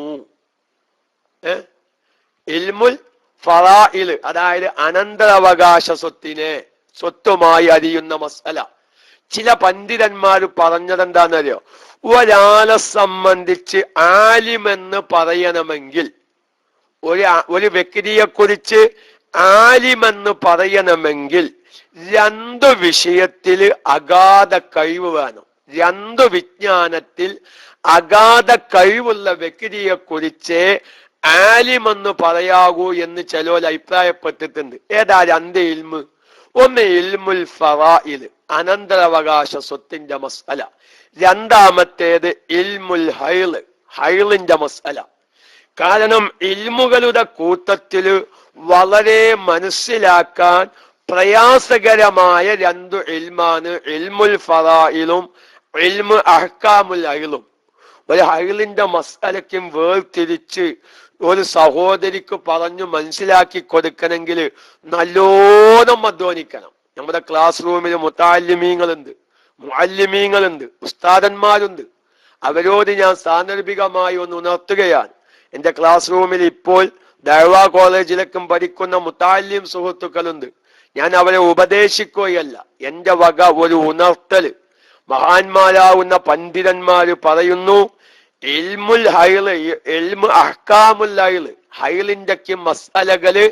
S1: ഇൽമുൽ ഫറായിൽ, അതായത് അനന്തരാവകാശ സ്വത്തുമായി അറിയുന്ന മസല. ചില പണ്ഡിതന്മാർ പറഞ്ഞതെന്താണെന്നറിയോ? ഒരാളെ സംബന്ധിച്ച് ആലിമെന്ന് പറയണമെങ്കിൽ, ഒരു വ്യക്തിയെ കുറിച്ച് ആലിമെന്ന് പറയണമെങ്കിൽ രണ്ടു വിഷയത്തിൽ അഗാധ കഴിവ് വേണം. രണ്ടു വിജ്ഞാനത്തിൽ അഗാധ കഴിവുള്ള വ്യക്തിയെ കുറിച്ച് ആലിമെന്ന് പറയാകൂ എന്ന് ചിലർ അഭിപ്രായപ്പെട്ടിട്ടുണ്ട്. ഏതാ രണ്ട് ഇൽമ്? ഒന്ന് ഇൽമുൽ ഫറായിൽ, അനന്തരാവകാശ സ്വത്തിന്റെ മസ്അല. രണ്ടാമത്തേത് ഇൽമുൽ ഹൈളിന്റെ മസ്അല. കാരണം ഇൽമുകളുടെ കൂട്ടത്തില് വളരെ മനസ്സിലാക്കാൻ പ്രയാസകരമായ രണ്ടു ഇൽമാണ് ഇൽമുൽ ഫറായിലും ഇൽമു അഹ്കാമുൽ ഹൈളും. ഒരു ഹൈളിന്റെ മസ്അലയ്ക്കും വേർതിരിച്ച് ഒരു സഹോദരിക്ക് പറഞ്ഞു മനസ്സിലാക്കി കൊടുക്കണമെങ്കിൽ നല്ലോണം അധ്വാനിക്കണം. നമ്മുടെ ക്ലാസ് റൂമിൽ മുതഅല്ലിമീങ്ങളുണ്ട്, മുഅല്ലിമീങ്ങളുണ്ട്, ഉസ്താദന്മാരുണ്ട്. അവരോട് ഞാൻ സാന്ദർഭികമായി ഒന്ന് ഉണർത്തുകയാണ്. എന്റെ ക്ലാസ് റൂമിൽ ഇപ്പോൾ ദഅ്വാ കോളേജിലേക്കും പഠിക്കുന്ന മുതഅല്ലിം സുഹൃത്തുക്കളുണ്ട്. ഞാൻ അവരെ ഉപദേശിക്കുകയല്ല, എന്റെ വക ഒരു ഉണർത്തല്. മഹാന്മാരാവുന്ന പണ്ഡിതന്മാര് പറയുന്നു, ഇൽമുൽ ഹൈള്, ഇൽമു അഹ്കാമുൽ ഹൈള്, ഹൈളിന്റെ മസ്അലകള്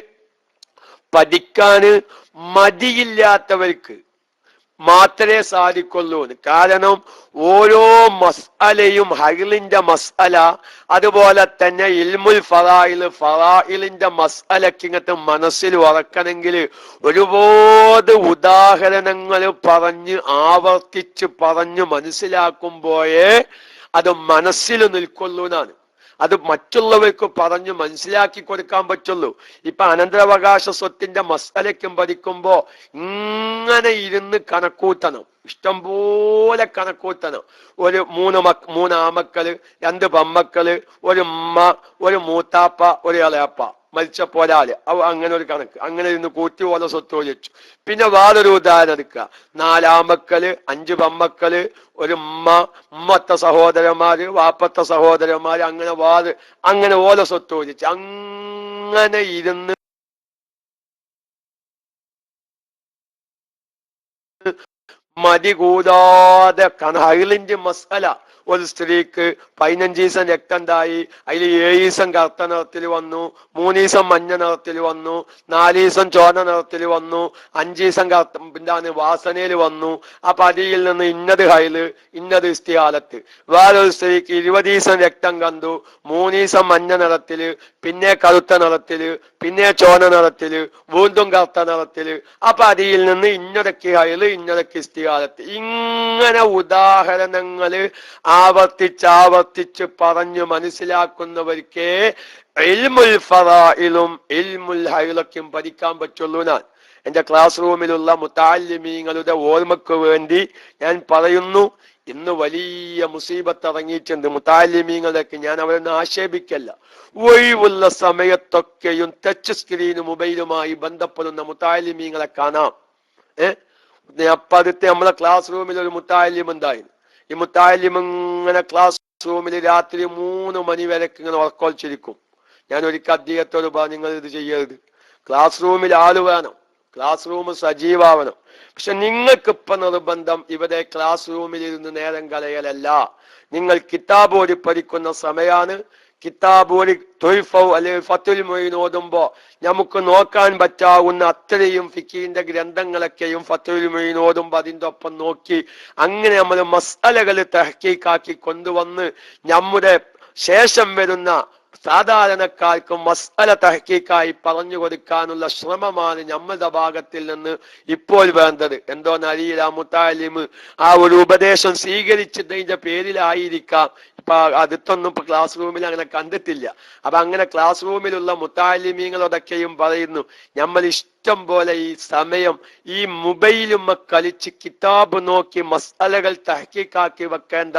S1: പഠിക്കാന് മടിയില്ലാത്തവർക്ക് മാത്രമേ സാധിക്കുള്ളൂ. കാരണം ഓരോ മസ്അലയും, ഹൈളിന്റെ മസ്അല, അതുപോലെ തന്നെ ഇൽമുൽ ഫറായിലിന്റെ മസ്അലക്ക് ഇങ്ങനത്തെ മനസ്സിൽ ഉറക്കണമെങ്കിൽ ഒരുപാട് ഉദാഹരണങ്ങൾ പറഞ്ഞ് ആവർത്തിച്ച് പറഞ്ഞു മനസ്സിലാക്കുമ്പോഴേ അത് മനസ്സിൽ നിൽക്കുള്ളൂ എന്നാണ്. അത് മറ്റുള്ളവർക്ക് പറഞ്ഞു മനസ്സിലാക്കി കൊടുക്കാൻ പറ്റുള്ളൂ. ഇപ്പൊ അനന്തരാവകാശ സ്വത്തിന്റെ മസ്അലയ്ക്കും പഠിക്കുമ്പോ ഇങ്ങനെ ഇരുന്ന് കണക്കൂട്ടണം, ഇഷ്ടംപോലെ കണക്കൂട്ടണം. മൂന്ന് ആമക്കള്, 2 പെമ്മക്കള്, ഒരു ഉമ്മ, ഒരു മൂത്താപ്പ, ഒരു ഇളയപ്പ, മരിച്ചപ്പോ ഒരാള്, അങ്ങനെ ഒരു കണക്ക്. അങ്ങനെ ഇരുന്ന് കൂട്ടി പോലെ സ്വത്ത് വെച്ചു. പിന്നെ വേറൊരു ഉദാഹരണം എടുക്കുക. 4 ആമക്കള്, 5 പെമ്മക്കള്, ഒരു ഉമ്മത്തെ സഹോദരന്മാര്, വാപ്പത്തെ സഹോദരന്മാര്, അങ്ങനെ ഓല സ്വത്ത് വെച്ചു. അങ്ങനെ ഇരുന്ന് മതി കൂടാതെ ഹൈലിന്റെ മസാല ഒരു സ്ത്രീക്ക് 15 ദിവസം രക്തം ഉണ്ടായി, അതിൽ 7 ദിവസം കറുത്ത നിറത്തിൽ വന്നു, 3 ദിവസം മഞ്ഞ നിറത്തിൽ വന്നു, 4 ദിവസം ചോന നിറത്തിൽ വന്നു, 5 ദിവസം എന്താണ് വാസനയിൽ വന്നു. അപ്പൊ അതിൽ നിന്ന് ഇന്നത് ഹൈല്, ഇന്നത് ഇസ്തിഹാലത്ത്. വേറൊരു സ്ത്രീക്ക് 20 ദിവസം രക്തം കണ്ടു, 3 ദിവസം മഞ്ഞ നിറത്തില്, പിന്നെ കറുത്ത നിറത്തില്, പിന്നെ ചോന നിറത്തില്, വീണ്ടും കറുത്ത നിറത്തില്. അപ്പൊ അതിൽ നിന്ന് ഇന്നതൊക്കെ ഹൈല്, ഇന്നതൊക്കെ ഇസ്തിഹാലത്ത്. ഇങ്ങനെ ഉദാഹരണങ്ങള് ആവർത്തിച്ച് പറഞ്ഞു മനസ്സിലാക്കുന്നവർക്ക് ഇൽമുൽ ഫറായിലും ഇൽമുൽ ഹൈലക്കും പഠിക്കാൻ പറ്റുള്ളൂ. ഞാൻ എന്റെ ക്ലാസ് റൂമിലുള്ള മുതഅല്ലിമീങ്ങളുടെ ഓർമ്മക്ക് വേണ്ടി ഞാൻ പറയുന്നു. ഇന്ന് വലിയ മുസീബത്ത് ഇറങ്ങിയിട്ടുണ്ട് മുതഅല്ലിമീങ്ങളൊക്കെ. ഞാൻ അവരൊന്നും ആക്ഷേപിക്കല്ല. ഒഴിവുള്ള സമയത്തൊക്കെയും ടച്ച് സ്ക്രീന് മൊബൈലുമായി ബന്ധപ്പെടുന്ന മുതഅല്ലിമീങ്ങളെ കാണാം. അപ്പടുത്ത് നമ്മളെ ക്ലാസ് റൂമിൽ ഒരു മുതഅല്ലിം ഉണ്ടായിരുന്നു. ഈ മുതഅല്ലിം ഇങ്ങനെ ക്ലാസ് റൂമിൽ രാത്രി 3 മണി വരെ ഇങ്ങനെ ഉറക്കൊളിച്ചിരിക്കും. ഞാൻ ഒരിക്കൽ അദ്ദേഹത്തോട് പറഞ്ഞു, നിങ്ങൾ ഇത് ചെയ്യരുത്. ക്ലാസ് റൂമിൽ ആള് വേണം, ക്ലാസ് റൂം സജീവാവണം. പക്ഷെ നിങ്ങൾക്കിപ്പൊ നിർബന്ധം ഇവിടെ ക്ലാസ് റൂമിൽ ഇരുന്ന് നേരം കളയലല്ല. നിങ്ങൾ കിതാബ് ഓതി പഠിക്കുന്ന സമയമാണ്. കിതാബ് ഓതി തൊയ്ഫൗ അല്ലെങ്കിൽ ഫത്തുൽ മൊയ്ൻ ഓതുമ്പോ നമുക്ക് നോക്കാൻ പറ്റാവുന്ന അത്രയും ഫിഖിന്റെ ഗ്രന്ഥങ്ങളൊക്കെയും ഫത്തുൽ മൊയ്ൻ ഓതുമ്പോ അതിൻ്റെ ഒപ്പം നോക്കി അങ്ങനെ നമ്മൾ മസ്അലകൾ തഹ്ഖീഖാക്കി കൊണ്ടുവന്ന് നമ്മുടെ ശേഷം വരുന്ന സാധാരണക്കാർക്കും മസ്അല തഹ്ഖീഖായി പറഞ്ഞു കൊടുക്കാനുള്ള ശ്രമമാണ് നമ്മളുടെ ഭാഗത്തിൽ നിന്ന് ഇപ്പോൾ വേണ്ടത്. എന്തോന്നറിയില്ല, മുതഅല്ലിം ആ ഒരു ഉപദേശം സ്വീകരിച്ചതിന്റെ പേരിലായിരിക്കാം ഇപ്പൊ അടുത്തൊന്നും ഇപ്പൊ ക്ലാസ് റൂമിൽ അങ്ങനെ കണ്ടിട്ടില്ല. അപ്പൊ അങ്ങനെ ക്ലാസ് റൂമിലുള്ള മുതഅല്ലിമീങ്ങളോടൊക്കെയും പറയുന്നു, നമ്മൾ ഇഷ്ടം പോലെ ഈ സമയം ഈ മൊബൈലും കളിച്ച് കിതാബ് നോക്കി മസ്അലകൾ തഹ്ഖീഖാക്കി വെക്കേണ്ട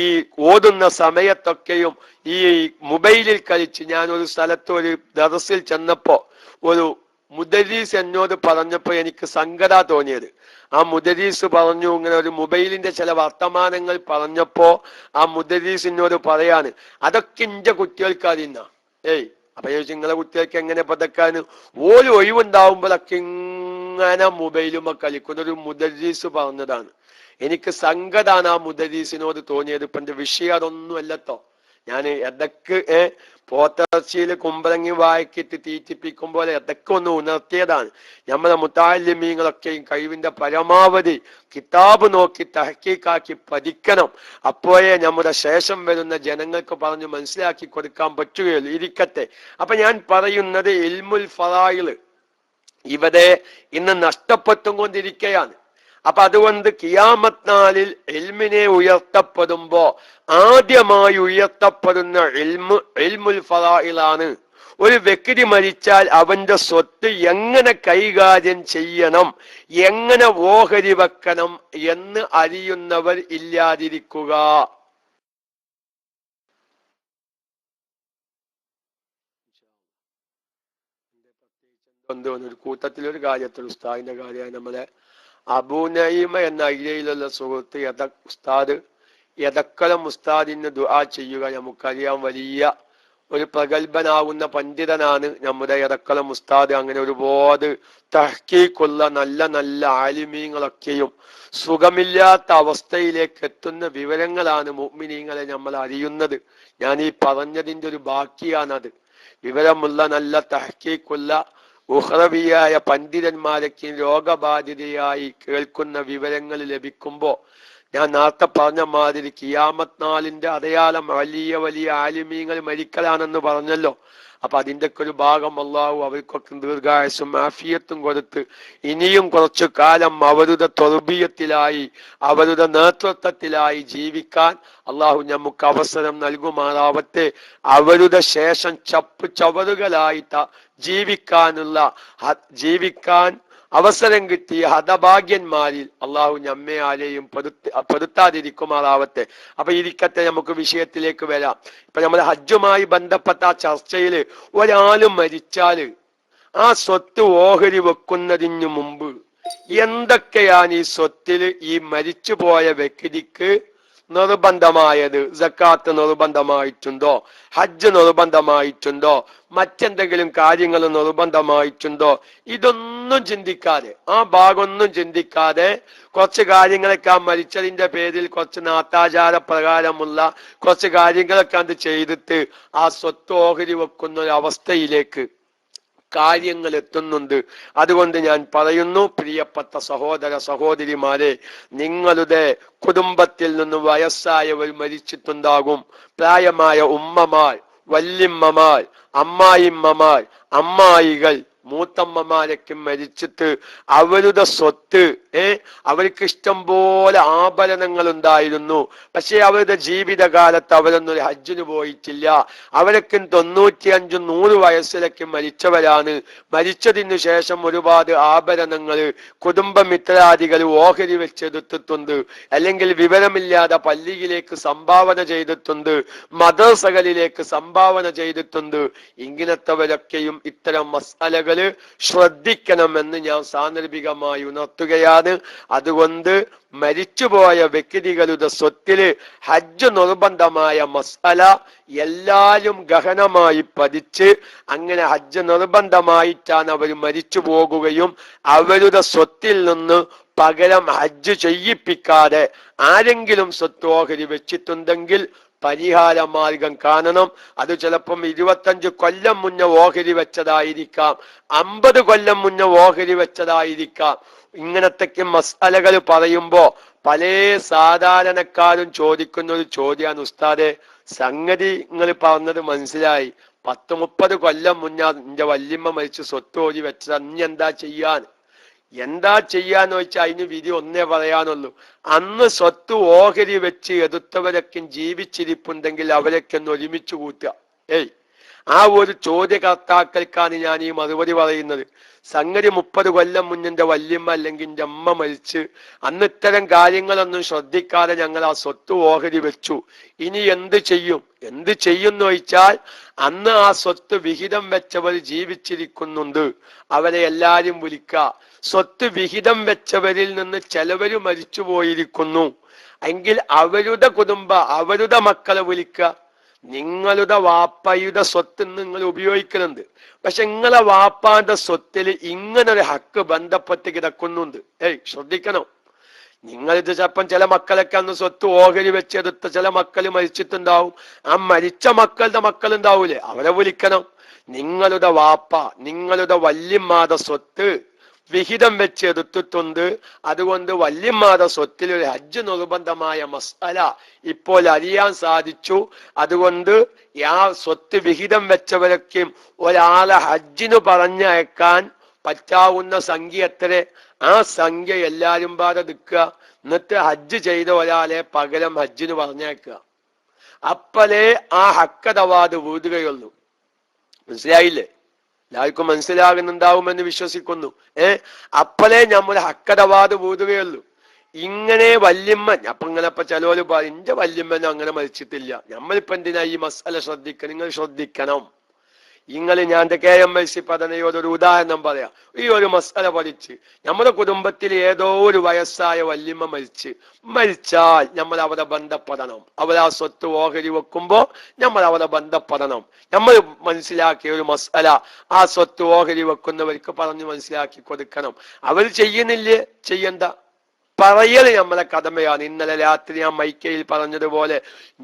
S1: ഈ ഓതുന്ന സമയത്തൊക്കെയും ഈ മൊബൈലിൽ കളിച്ച്. ഞാൻ ഒരു സ്ഥലത്ത് ഒരു ദർസിൽ ചെന്നപ്പോ ഒരു മുദരീസ് എന്നോട് പറഞ്ഞപ്പോ എനിക്ക് സങ്കട തോന്നിയത്. ആ മുദരീസ് പറഞ്ഞു, ഇങ്ങനെ ഒരു മൊബൈലിന്റെ ചില വർത്തമാനങ്ങൾ പറഞ്ഞപ്പോ ആ മുദരീസ് എന്നോട് പറയാണ്, അതൊക്കെ എന്റെ കുട്ടികൾക്ക് അറിയുന്ന. അപ്പൊ ചോദിച്ചു, നിങ്ങളെ കുട്ടികൾക്ക് എങ്ങനെ പതക്കാന്? ഓരോ ഒഴിവുണ്ടാവുമ്പോഴൊക്കെ ഇങ്ങനെ മൊബൈലുമ കളിക്കുന്ന ഒരു മുദരീസ് പറഞ്ഞതാണ്. എനിക്ക് സങ്കടാണ് ആ മുദരീസിനോട് തോന്നിയത്. ഇപ്പൊ എന്റെ വിഷയം അതൊന്നും അല്ലട്ടോ. ഞാൻ എതൊക്കെ പോത്തർച്ചിയിൽ കുമ്പളങ്ങി വായിക്കിട്ട് തീറ്റിപ്പിക്കുമ്പോൾ എതൊക്കെ ഒന്ന് ഉണർത്തിയതാണ്. നമ്മളെ മുതഅല്ലിമീങ്ങളൊക്കെയും കഴിവിന്റെ പരമാവധി കിതാബ് നോക്കി തഹ്ഖീഖാക്കി പഠിക്കണം. അപ്പോഴേ നമ്മുടെ ശേഷം വരുന്ന ജനങ്ങൾക്ക് പറഞ്ഞു മനസ്സിലാക്കി കൊടുക്കാൻ പറ്റുകയുള്ളൂ. ഇരിക്കട്ടെ. അപ്പൊ ഞാൻ പറയുന്നത് ഇൽമുൽ ഫറായിൽ ഇവിടെ ഇന്ന് നഷ്ടപ്പെട്ടും കൊണ്ടിരിക്കുകയാണ്. അപ്പൊ അതുകൊണ്ട് ഖിയാമത്ത് നാളിൽ ഇൽമിനെ ഉയർത്തപ്പെടുമ്പോ ആദ്യമായി ഉയർത്തപ്പെടുന്ന ഇൽമുൽ ഫറായിലാണ്. ഒരു വ്യക്തി മരിച്ചാൽ അവന്റെ സ്വത്ത് എങ്ങനെ കൈകാര്യം ചെയ്യണം, എങ്ങനെ ഓഹരി വെക്കണം എന്ന് അറിയുന്നവർ ഇല്ലാതിരിക്കുക. ഒരു കൂട്ടത്തിലൊരു കാര്യത്തിൽ ഉസ്താദിന്റെ കാര്യമാണ്. നമ്മളെ അബൂ നഈമ എന്ന ഐലയിലുള്ള സുഹൃത്ത് ഉസ്താദ് എടക്കളം ഉസ്താദിന് ദുആ ചെയ്യുക. നമുക്കറിയാം, വലിയ ഒരു പ്രഗത്ഭനാകുന്ന പണ്ഡിതനാണ് നമ്മുടെ എടക്കളം ഉസ്താദ്. അങ്ങനെ ഒരുപാട് തഹ്ഖീഖുള്ള നല്ല നല്ല ആലിമീങ്ങളൊക്കെയും സുഖമില്ലാത്ത അവസ്ഥയിലേക്ക് എത്തുന്ന വിവരങ്ങളാണ് മുഅ്മിനീങ്ങളെ നമ്മൾ അറിയുന്നത്. ഞാൻ ഈ പറഞ്ഞതിൻ്റെ ഒരു ബാക്കിയാണത്. വിവരമുള്ള നല്ല തഹ്ഖീഖുള്ള ഉഖ്റവിയായ പണ്ഡിതന്മാരൊക്കെ രോഗബാധിതയായി കേൾക്കുന്ന വിവരങ്ങൾ ലഭിക്കുമ്പോ ഞാൻ നേരത്തെ പറഞ്ഞ മാതിരി ഖിയാമത്ത് നാളിന്റെ അടയാളം വലിയ വലിയ ആലിമീങ്ങൾ മരിക്കലാണെന്ന് പറഞ്ഞല്ലോ. അപ്പൊ അതിൻ്റെ ഒക്കെ ഒരു ഭാഗം അല്ലാഹു അവർക്കൊക്കെ ദീർഘായുസ്സും ആഫിയത്തും കൊടുത്ത് ഇനിയും കുറച്ചു കാലം അവരുടെ തർബിയത്തിലായി അവരുടെ നേതൃത്വത്തിലായി ജീവിക്കാൻ അള്ളാഹു നമുക്ക് അവസരം നൽകുമാറാവട്ടെ. അവരുടെ ശേഷം ചവറുകളായിട്ട് ജീവിക്കാൻ അവസരം കിട്ടിയ ഹതഭാഗ്യന്മാരിൽ അള്ളാഹു നമ്മെ ആരെയും പെടുത്താതിരിക്കുമാറാവട്ടെ. അപ്പൊ ഇരിക്കട്ടെ, നമുക്ക് വിഷയത്തിലേക്ക് വരാം. ഇപ്പൊ നമ്മൾ ഹജ്ജുമായി ബന്ധപ്പെട്ട ചർച്ചയിൽ ഒരാളും മരിച്ചാല് ആ സ്വത്ത് ഓഹരി വെക്കുന്നതിന് മുമ്പ് എന്തൊക്കെയാണ് ഈ സ്വത്തിൽ ഈ മരിച്ചുപോയ വ്യക്തിക്ക് നിർബന്ധമായത് സക്കാത്ത് നിർബന്ധമായിട്ടുണ്ടോ, ഹജ്ജ് നിർബന്ധമായിട്ടുണ്ടോ, മറ്റെന്തെങ്കിലും കാര്യങ്ങൾ നിർബന്ധമായിട്ടുണ്ടോ, ഇതൊന്നും ചിന്തിക്കാതെ, ആ ഭാഗമൊന്നും ചിന്തിക്കാതെ കുറച്ച് കാര്യങ്ങളൊക്കെ ആ മരിച്ചതിന്റെ പേരിൽ കുറച്ച് നാട്ടാചാര പ്രകാരമുള്ള കുറച്ച് കാര്യങ്ങളൊക്കെ അത് ചെയ്തിട്ട് ആ സ്വത്ത് ഓഹരി വെക്കുന്ന ഒരു അവസ്ഥയിലേക്ക് കാര്യങ്ങൾ എത്തുന്നുണ്ട്. അതുകൊണ്ട് ഞാൻ പറയുന്നു, പ്രിയപ്പെട്ട സഹോദര സഹോദരിമാരെ, നിങ്ങളുടെ കുടുംബത്തിൽ നിന്ന് വയസ്സായവർ മരിച്ചിട്ടുണ്ടാകും. പ്രായമായ ഉമ്മമാർ, വല്യമ്മമാർ, അമ്മായിമ്മമാർ, അമ്മായികൾ, മൂത്തമ്മമാരൊക്കെ മരിച്ചിട്ട് അവരുടെ സ്വത്ത് അവർക്ക് ഇഷ്ടം പോലെ ആഭരണങ്ങൾ ഉണ്ടായിരുന്നു. പക്ഷെ അവരുടെ ജീവിതകാലത്ത് അവരൊന്നും ഒരു ഹജ്ജിന് പോയിട്ടില്ല. അവരൊക്കെ 95-100 വയസ്സിലൊക്കെ മരിച്ചവരാണ്. മരിച്ചതിനു ശേഷം ഒരുപാട് ആഭരണങ്ങൾ കുടുംബമിത്രാദികൾ ഓഹരി വെച്ചെടുത്തിട്ടുണ്ട്, അല്ലെങ്കിൽ വിവരമില്ലാതെ പള്ളിയിലേക്ക് സംഭാവന ചെയ്തിട്ടുണ്ട്, മദ്രസകളിലേക്ക് സംഭാവന ചെയ്തിട്ടുണ്ട്. ഇങ്ങനത്തെവരൊക്കെയും ഇത്തരം മസ്അലകൾ ശ്രദ്ധിക്കണമെന്ന് ഞാൻ സാന്ദർഭികമായി ഉണർത്തുകയാണ്. അതുകൊണ്ട് മരിച്ചുപോയ വ്യക്തികളുടെ സ്വത്തില് ഹജ്ജ് നിർബന്ധമായ മസ്അല എല്ലാരും ഗഹനമായി പഠിച്ച്, അങ്ങനെ ഹജ്ജ് നിർബന്ധമായിട്ടാണ് അവർ മരിച്ചു പോകുകയും അവരുടെ സ്വത്തിൽ നിന്ന് പകരം ഹജ്ജ് ചെയ്യിപ്പിക്കാതെ ആരെങ്കിലും സ്വത്ത് ഓഹരി വെച്ചിട്ടുണ്ടെങ്കിൽ പരിഹാര മാർഗം കാണണം. അത് ചിലപ്പം 25 കൊല്ലം മുന്നേ ഓഹരി വെച്ചതായിരിക്കാം, 50 കൊല്ലം മുന്നേ ഓഹരി വെച്ചതായിരിക്കാം. ഇങ്ങനത്തെ മസ്അലകൾ പറയുമ്പോ പല സാധാരണക്കാരും ചോദിക്കുന്ന ഒരു ചോദ്യമാണ്, ഉസ്താദെ സംഗതി നിങ്ങൾ പറഞ്ഞത് മനസ്സിലായി, 10-30 കൊല്ലം മുന്നേ എന്റെ വല്യമ്മ മരിച്ച് സ്വത്ത് ഓഹരി വെച്ചത്, ഇനി എന്താ ചെയ്യാന്ന് വെച്ചാൽ അതിന് വിധി ഒന്നേ പറയാനുള്ളൂ. അന്ന് സ്വത്ത് ഓഹരി വെച്ച് എടുത്തവരൊക്കെ ജീവിച്ചിരിപ്പുണ്ടെങ്കിൽ അവരൊക്കെ ഒന്ന് ഒരുമിച്ച് കൂട്ടുക. ആ ഒരു ചോദ്യകർത്താക്കൾക്കാണ് ഞാൻ ഈ മറുപടി പറയുന്നത്. സംഗതി 30 കൊല്ലം മുന്നിന്റെ വല്യമ്മ അല്ലെങ്കിൽ എൻ്റെ അമ്മ മരിച്ച് അന്ന് ഇത്തരം കാര്യങ്ങളൊന്നും ശ്രദ്ധിക്കാതെ ഞങ്ങൾ ആ സ്വത്ത് ഓഹരി വെച്ചു. ഇനി എന്ത് ചെയ്യുന്നു ചോദിച്ചാൽ, അന്ന് ആ സ്വത്ത് വിഹിതം വെച്ചവർ ജീവിച്ചിരിക്കുന്നുണ്ട്, അവരെ എല്ലാരും വിളിക്കുക. സ്വത്ത് വിഹിതം വെച്ചവരിൽ നിന്ന് ചിലവര് മരിച്ചു പോയിരിക്കുന്നു എങ്കിൽ അവരുടെ അവരുടെ മക്കളെ വിളിക്കുക. നിങ്ങളുടെ വാപ്പയുടെ സ്വത്ത് നിങ്ങൾ ഉപയോഗിക്കുന്നുണ്ട്, പക്ഷെ നിങ്ങളെ വാപ്പാന്റെ സ്വത്തിൽ ഇങ്ങനൊരു ഹക്ക് ബന്ധപ്പെട്ട് കിടക്കുന്നുണ്ട്. ശ്രദ്ധിക്കണം. നിങ്ങളിത് ചിലപ്പം ചില മക്കളൊക്കെ അന്ന് സ്വത്ത് ഓഹരി വെച്ചെടുത്ത ചില മക്കൾ മരിച്ചിട്ടുണ്ടാവും. ആ മരിച്ച മക്കളുടെ മക്കൾ ഉണ്ടാവൂലേ, അവരെ വിളിക്കണം. നിങ്ങളുടെ വാപ്പ, നിങ്ങളുടെ വല്യമ്മാടെ സ്വത്ത് വിഹിതം വെച്ചെടുത്തിട്ടുണ്ട്, അതുകൊണ്ട് വല്യമ്മാടെ സ്വത്തിൽ ഒരു ഹജ്ജ് നിർബന്ധമായ മസ്അല ഇപ്പോൾ അറിയാൻ സാധിച്ചു. അതുകൊണ്ട് ആ സ്വത്ത് വിഹിതം വെച്ചവരൊക്കെ ഒരാളെ ഹജ്ജിന് പറഞ്ഞയക്കാൻ പറ്റാവുന്ന സംഖ്യ എത്ര, ആ സംഖ്യ എല്ലാരും പാടെ നിൽക്കുക. എന്നിട്ട് ഹജ്ജ് ചെയ്ത ഒരാളെ പകരം ഹജ്ജിന് പറഞ്ഞയക്കുക. അപ്പലേ ആ ഹക്കതവാത് വീടുകയുള്ളൂ. മനസ്സിലായില്ലേ? എല്ലാവർക്കും മനസ്സിലാകുന്നുണ്ടാവുമെന്ന് വിശ്വസിക്കുന്നു. അപ്പലേ നമ്മൾ ഹക്കതവാത് വീടുകയുള്ളൂ. ഇങ്ങനെ വല്യമ്മ, അപ്പൊ ഇങ്ങനെപ്പ ചിലവര് പറയും എന്റെ വല്യമ്മനും അങ്ങനെ മരിച്ചിട്ടില്ല, നമ്മളിപ്പോ എന്തിനാ ഈ മസാല ശ്രദ്ധിക്കണം? നിങ്ങൾ ശ്രദ്ധിക്കണം. ഞാൻ KMIC പഠനയോടൊരു ഉദാഹരണം പറയാം. ഈ ഒരു മസാല പഠിച്ച് നമ്മുടെ കുടുംബത്തിൽ ഏതോ ഒരു വയസ്സായ വല്യമ്മ മരിച്ചാൽ നമ്മൾ അവരെ ബന്ധപ്പെടണം. അവർ ആ സ്വത്ത് ഓഹരി വെക്കുമ്പോ നമ്മൾ അവരെ ബന്ധപ്പെടണം. നമ്മൾ മനസ്സിലാക്കിയ ഒരു മസാല ആ സ്വത്ത് ഓഹരി വെക്കുന്നവർക്ക് പറഞ്ഞ് മനസ്സിലാക്കി കൊടുക്കണം. അവർ ചെയ്യുന്നില്ലേ, ചെയ്യണ്ട, പറയൽ നമ്മളെ കടമയാണ്. ഇന്നലെ രാത്രി ഞാൻ മൈക്കയിൽ പറഞ്ഞതുപോലെ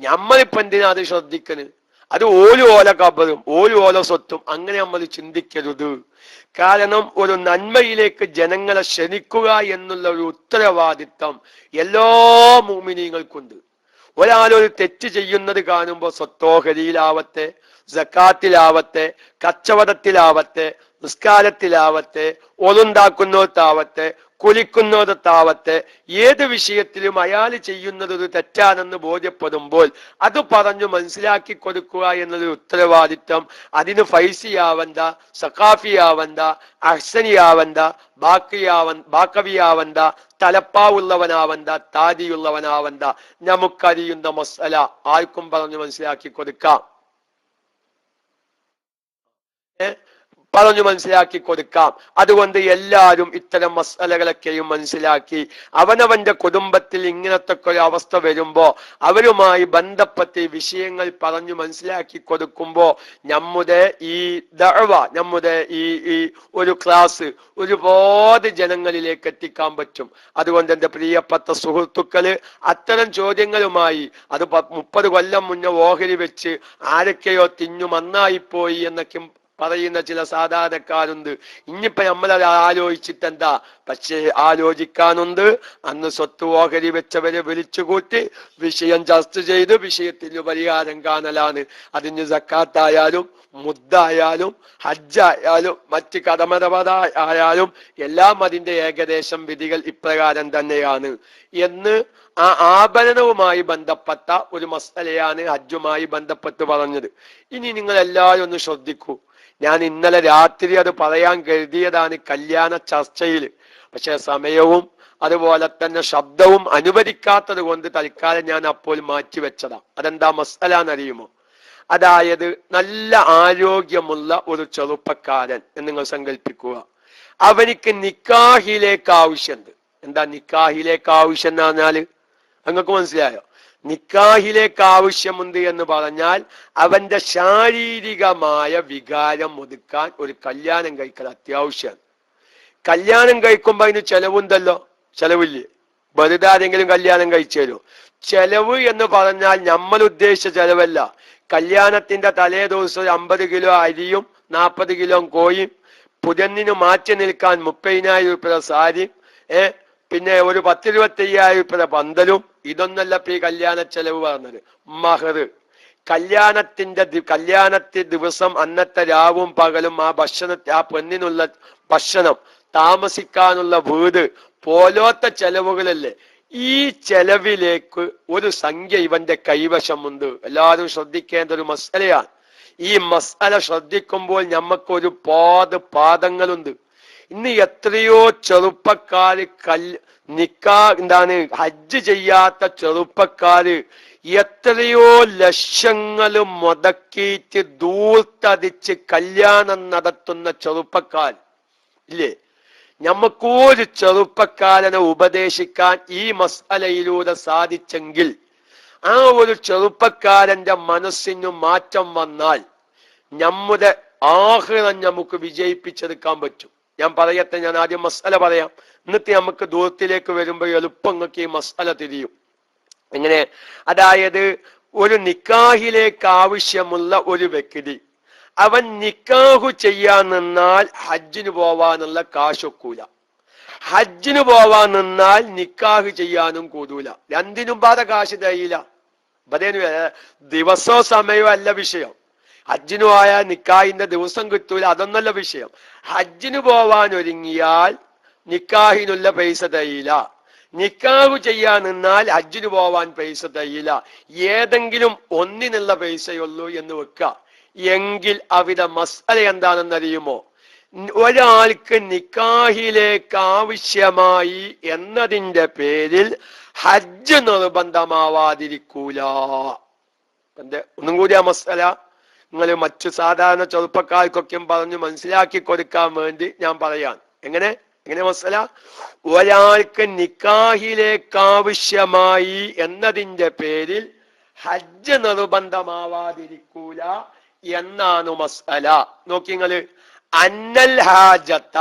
S1: നമ്മളിപ്പോ എന്തിനാ അത് ശ്രദ്ധിക്കണ്? അത് ഓല കബറും ഓല സ്വത്തും അങ്ങനെ നമ്മൾ ചിന്തിക്കരുത്. കാരണം ഒരു നന്മയിലേക്ക് ജനങ്ങളെ ക്ഷണിക്കുക എന്നുള്ള ഒരു ഉത്തരവാദിത്തം എല്ലാ മുഅ്മിനീങ്ങൾക്കുണ്ട്. ഒരാളൊരു തെറ്റ് ചെയ്യുന്നത് കാണുമ്പോൾ സ്വത്തോഹരിയിലാവട്ടെ, സക്കാത്തിലാവട്ടെ, കച്ചവടത്തിലാവട്ടെ, നിസ്കാരത്തിലാവട്ടെ, ഒതുണ്ടാക്കുന്നതാവട്ടെ, കുലിക്കുന്നതാവട്ടെ, ഏത് വിഷയത്തിലും അയാൾ ചെയ്യുന്നത് ഒരു തെറ്റാണെന്ന് ബോധ്യപ്പെടുമ്പോൾ അത് പറഞ്ഞു മനസ്സിലാക്കി കൊടുക്കുക എന്നൊരു ഉത്തരവാദിത്വം. അതിന് ഫൈസിയാവണ്ട, സഖാഫിയാവണ്ട, അഹ്സനിയാവണ്ട, ബാക്കവിയാവണ്ട, തലപ്പാവുള്ളവനാവണ്ട, താദിയുള്ളവനാവണ്ട, നമുക്കറിയുന്ന മസ്അല ആർക്കും പറഞ്ഞു മനസ്സിലാക്കി കൊടുക്കാം. പറഞ്ഞു മനസ്സിലാക്കി കൊടുക്കാം. അതുകൊണ്ട് എല്ലാവരും ഇത്തരം മസലകളൊക്കെയും മനസ്സിലാക്കി അവനവന്റെ കുടുംബത്തിൽ ഇങ്ങനത്തെ ഒരു അവസ്ഥ വരുമ്പോ അവരുമായി ബന്ധപ്പെട്ട് വിഷയങ്ങൾ പറഞ്ഞു മനസ്സിലാക്കി കൊടുക്കുമ്പോ നമ്മുടെ ഈ ദഅവ, നമ്മുടെ ഈ ഒരു ക്ലാസ് ഒരുപാട് ജനങ്ങളിലേക്ക് എത്തിക്കാൻ പറ്റും. അതുകൊണ്ട് എന്റെ പ്രിയപ്പെട്ട സുഹൃത്തുക്കള് അത്തരം ചോദ്യങ്ങളുമായി അത് 30 കൊല്ലം മുന്നേ ഓഹരി വെച്ച് ആരൊക്കെയോ തിന്നു നന്നായിപ്പോയി എന്നൊക്കെ പറയുന്ന ചില സാധാരണക്കാരുണ്ട്. ഇനിയിപ്പോ നമ്മളത് ആലോചിച്ചിട്ട് എന്താ, പക്ഷേ ആലോചിക്കാനുണ്ട്. അന്ന് സ്വത്ത് ഓഹരി വെച്ചവരെ വിളിച്ചുകൂട്ടി വിഷയം ചർച്ച ചെയ്ത് വിഷയത്തിന് പരിഹാരം കാണലാണ്. അതിന് സക്കാത്തായാലും മുദ്ദായാലും ഹജ്ജായാലും മറ്റ് കടമരപത ആയാലും എല്ലാം അതിന്റെ ഏകദേശം വിധികൾ ഇപ്രകാരം തന്നെയാണ് എന്ന് ആ ആഭരണവുമായി ബന്ധപ്പെട്ട ഒരു മസലയാണ് ഹജ്ജുമായി ബന്ധപ്പെട്ട് പറഞ്ഞത്. ഇനി നിങ്ങൾ എല്ലാവരും ഒന്ന് ശ്രദ്ധിക്കൂ. ഞാൻ ഇന്നലെ രാത്രി അത് പറയാൻ കരുതിയതാണ് കല്യാണ ചർച്ചയിൽ, പക്ഷെ സമയവും അതുപോലെ തന്നെ ശബ്ദവും അനുവദിക്കാത്തത് കൊണ്ട് തൽക്കാലം ഞാൻ അപ്പോൾ മാറ്റിവെച്ചതാ. അതെന്താ മസല എന്നറിയുമോ? അതായത് നല്ല ആരോഗ്യമുള്ള ഒരു ചെറുപ്പക്കാരൻ എന്ന് നിങ്ങൾ സങ്കല്പിക്കുക. അവനിക്ക് നിക്കാഹിലേക്ക് ആവശ്യമുണ്ട്. എന്താ നിക്കാഹിലേക്ക് ആവശ്യം എന്ന് പറഞ്ഞാല് നിങ്ങൾക്ക് മനസ്സിലായോ? നിക്കാഹിലേക്ക് ആവശ്യമുണ്ട് എന്ന് പറഞ്ഞാൽ അവന്റെ ശാരീരികമായ വികാരം ഒതുക്കാൻ ഒരു കല്യാണം കഴിക്കൽ അത്യാവശ്യമാണ്. കല്യാണം കഴിക്കുമ്പോ അതിന് ചെലവുണ്ടല്ലോ, ചെലവില്ലേ? വെറുതെ ആരെങ്കിലും കല്യാണം കഴിച്ചു തരുമോ? ചെലവ് എന്ന് പറഞ്ഞാൽ നമ്മൾ ഉദ്ദേശിച്ച ചെലവല്ല. കല്യാണത്തിന്റെ തലേ ദിവസം 50 കിലോ അരിയും 40 കിലോ കോയും, പുതന്നിന് മാറ്റി നിൽക്കാൻ 30,000 രൂപ സാരി, പിന്നെ ഒരു 10-25,000 രൂപ പന്തലും. ഇതൊന്നല്ല ഈ കല്യാണ ചെലവ് പറഞ്ഞത്. മഹർ, കല്യാണത്തെ ദിവസം അന്നത്തെ രാവും പകലും ആ പെണ്ണിനുള്ള ഭക്ഷണം, താമസിക്കാനുള്ള വീട് പോലത്തെ ചെലവുകളല്ലേ. ഈ ചെലവിലേക്ക് ഒരു സംഖ്യ ഇവന്റെ കൈവശമുണ്ട്. എല്ലാവരും ശ്രദ്ധിക്കേണ്ട ഒരു മസലയാണ്. ഈ മസല ശ്രദ്ധിക്കുമ്പോൾ നമുക്കൊരു പാദങ്ങളുണ്ട്. ഇന്ന് എത്രയോ ചെറുപ്പക്കാര് ഹജ്ജ് ചെയ്യാത്ത ചെറുപ്പക്കാര് എത്രയോ ലക്ഷങ്ങൾ മുടക്കിയിട്ട് ദൂർത്തടിച്ച് കല്യാണം നടത്തുന്ന ചെറുപ്പക്കാർ ഇല്ലേ? നമുക്കൊരു ചെറുപ്പക്കാരനെ ഉപദേശിക്കാൻ ഈ മസ്അലയിലൂടെ സാധിച്ചെങ്കിൽ ആ ഒരു ചെറുപ്പക്കാരന്റെ മനസ്സിന് മാറ്റം വന്നാൽ നമ്മുടെ ആഖിറം നമുക്ക് വിജയിപ്പിച്ചെടുക്കാൻ പറ്റും. ഞാൻ പറയട്ടെ, ഞാൻ ആദ്യം മസ്അല പറയാം, എന്നിട്ട് നമുക്ക് ദൂരത്തിലേക്ക് വരുമ്പോൾ എളുപ്പങ്ങൾക്ക് ഈ മസ്അല തിരിയും. എങ്ങനെ? അതായത് ഒരു നിക്കാഹിലേക്ക് ആവശ്യമുള്ള ഒരു വ്യക്തി അവൻ നിക്കാഹു ചെയ്യാൻ നിന്നാൽ ഹജ്ജിന് പോവാനുള്ള കാശൊക്കൂല. ഹജ്ജിന് പോവാൻ നിന്നാൽ നിക്കാഹ് ചെയ്യാനും കൂടൂല. രണ്ടിനും കാശ് തയ്യില്ല. ദിവസവും സമയവും അല്ല വിഷയം. ഹജ്ജിന് പോയാൽ നിക്കാഹിന്റെ ദിവസം കിട്ടൂല, അതൊന്നല്ല വിഷയം. ഹജ്ജിന് പോവാൻ ഒരുങ്ങിയാൽ നിക്കാഹിനുള്ള പൈസ തയ്യില്ല. നിക്കാഹു ചെയ്യാൻ നിന്നാൽ ഹജ്ജിന് പോവാൻ പൈസ തയ്യില്ല. ഏതെങ്കിലും ഒന്നിനുള്ള പൈസയുള്ളൂ എന്ന് വെക്കുക. എങ്കിൽ അവിടെ മസ്അല എന്താണെന്നറിയുമോ? ഒരാൾക്ക് നിക്കാഹിലേക്ക് ആവശ്യമായി എന്നതിന്റെ പേരിൽ ഹജ്ജ് നിർബന്ധമാവാതിരിക്കൂല. ഒന്നും കൂടി ആ മസ്അല നിങ്ങൾ മറ്റു സാധാരണ ചെറുപ്പക്കാർക്കൊക്കെയും പറഞ്ഞു മനസ്സിലാക്കി കൊടുക്കാൻ വേണ്ടി ഞാൻ പറയാൻ. എങ്ങനെ മസ്അല? ഒരാൾക്ക് നിക്കാഹിലേക്ക് ആവശ്യമായി എന്നതിന്റെ പേരിൽ ഹജ്ജ് നിർബന്ധമാവാതിരിക്കൂല എന്നാണ് മസ്അല. നോക്കിങ്ങള്, അന്നൽ ഹാജത്ത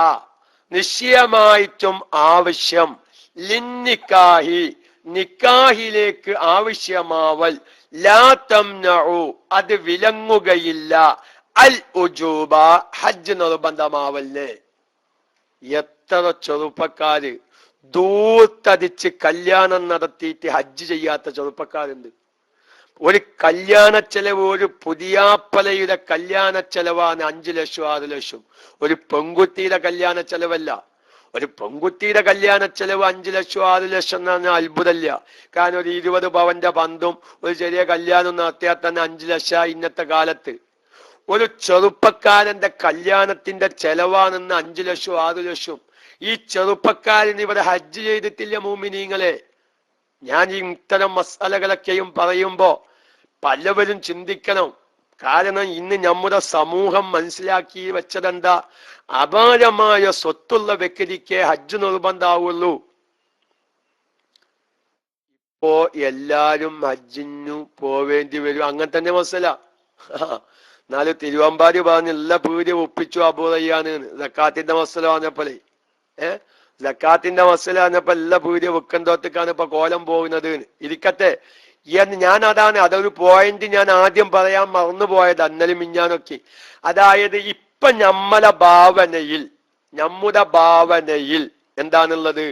S1: നിശ്ചയമായിട്ടും ആവശ്യം, ലിന്നിക്കാഹി നിക്കാഹിലേക്ക് ആവശ്യമാവൽ, ലാ തംനഉ അത് വിലങ്ങുകയില്ല, അൽ ഉജൂബ ഹജ്ജ് നിർബന്ധമാവല്ലേ. എത്ര ചെറുപ്പക്കാര് ദൂർത്തടിച്ച് കല്യാണം നടത്തിയിട്ട് ഹജ്ജ് ചെയ്യാത്ത ചെറുപ്പക്കാരുണ്ട്. ഒരു കല്യാണ ചെലവ്, ഒരു പുതിയാപ്പലയുടെ കല്യാണ ചെലവാണ് 5 ലക്ഷം 6 ലക്ഷം. ഒരു പെൺകുട്ടിയുടെ കല്യാണ ചെലവല്ല. ഒരു പെൺകുട്ടിയുടെ കല്യാണ ചെലവ് 5 ലക്ഷം 6 ലക്ഷം എന്ന് പറഞ്ഞാൽ അത്ഭുതമില്ല. കാരണം ഒരു 20 പവന്റെ ബന്ധം ഒരു ചെറിയ കല്യാണം നടത്തിയാൽ തന്നെ 5 ലക്ഷം ഇന്നത്തെ കാലത്ത്. ഒരു ചെറുപ്പക്കാരന്റെ കല്യാണത്തിന്റെ ചെലവാണെന്ന് 5 ലക്ഷം 6 ലക്ഷം. ഈ ചെറുപ്പക്കാരന് ഇവിടെ ഹജ്ജ് ചെയ്തിട്ടില്ല മുഅ്മിനീങ്ങളെ. ഞാൻ ഈ ഇത്തരം മസ്അലകളൊക്കെയും പറയുമ്പോ പലവരും ചിന്തിക്കണം, കാരണം ഇന്ന് നമ്മുടെ സമൂഹം മനസ്സിലാക്കി വെച്ചതെന്താ? അപാരമായ സ്വത്തുള്ള വ്യക്തിക്ക് ഹജ്ജ് നിർബന്ധാവുള്ളൂ. ഇപ്പോ എല്ലാരും ഹജ്ജിനു പോവേണ്ടി വരും. അങ്ങനെ തന്നെ മസല. എന്നാലും തിരുവമ്പാടി പറഞ്ഞ് എല്ലാ പീടിക ഒപ്പിച്ചു അബൂറയ്യാന് സക്കാത്തിന്റെ മസല പറഞ്ഞപ്പോലെ സക്കാത്തിന്റെ മസല പറഞ്ഞപ്പോ എല്ലാ പീടിക വെക്കന്തോത്തേക്കാണ് ഇപ്പൊ കോലം പോകുന്നത്. ഇരിക്കട്ടെ, ഞാൻ അതൊരു പോയിന്റ് ഞാൻ ആദ്യം പറയാൻ മറന്നുപോയത് അന്നലും മിഞ്ഞാനൊക്കെ. അതായത് ഇപ്പൊ നമ്മുടെ ഭാവനയിൽ എന്താണുള്ളത്?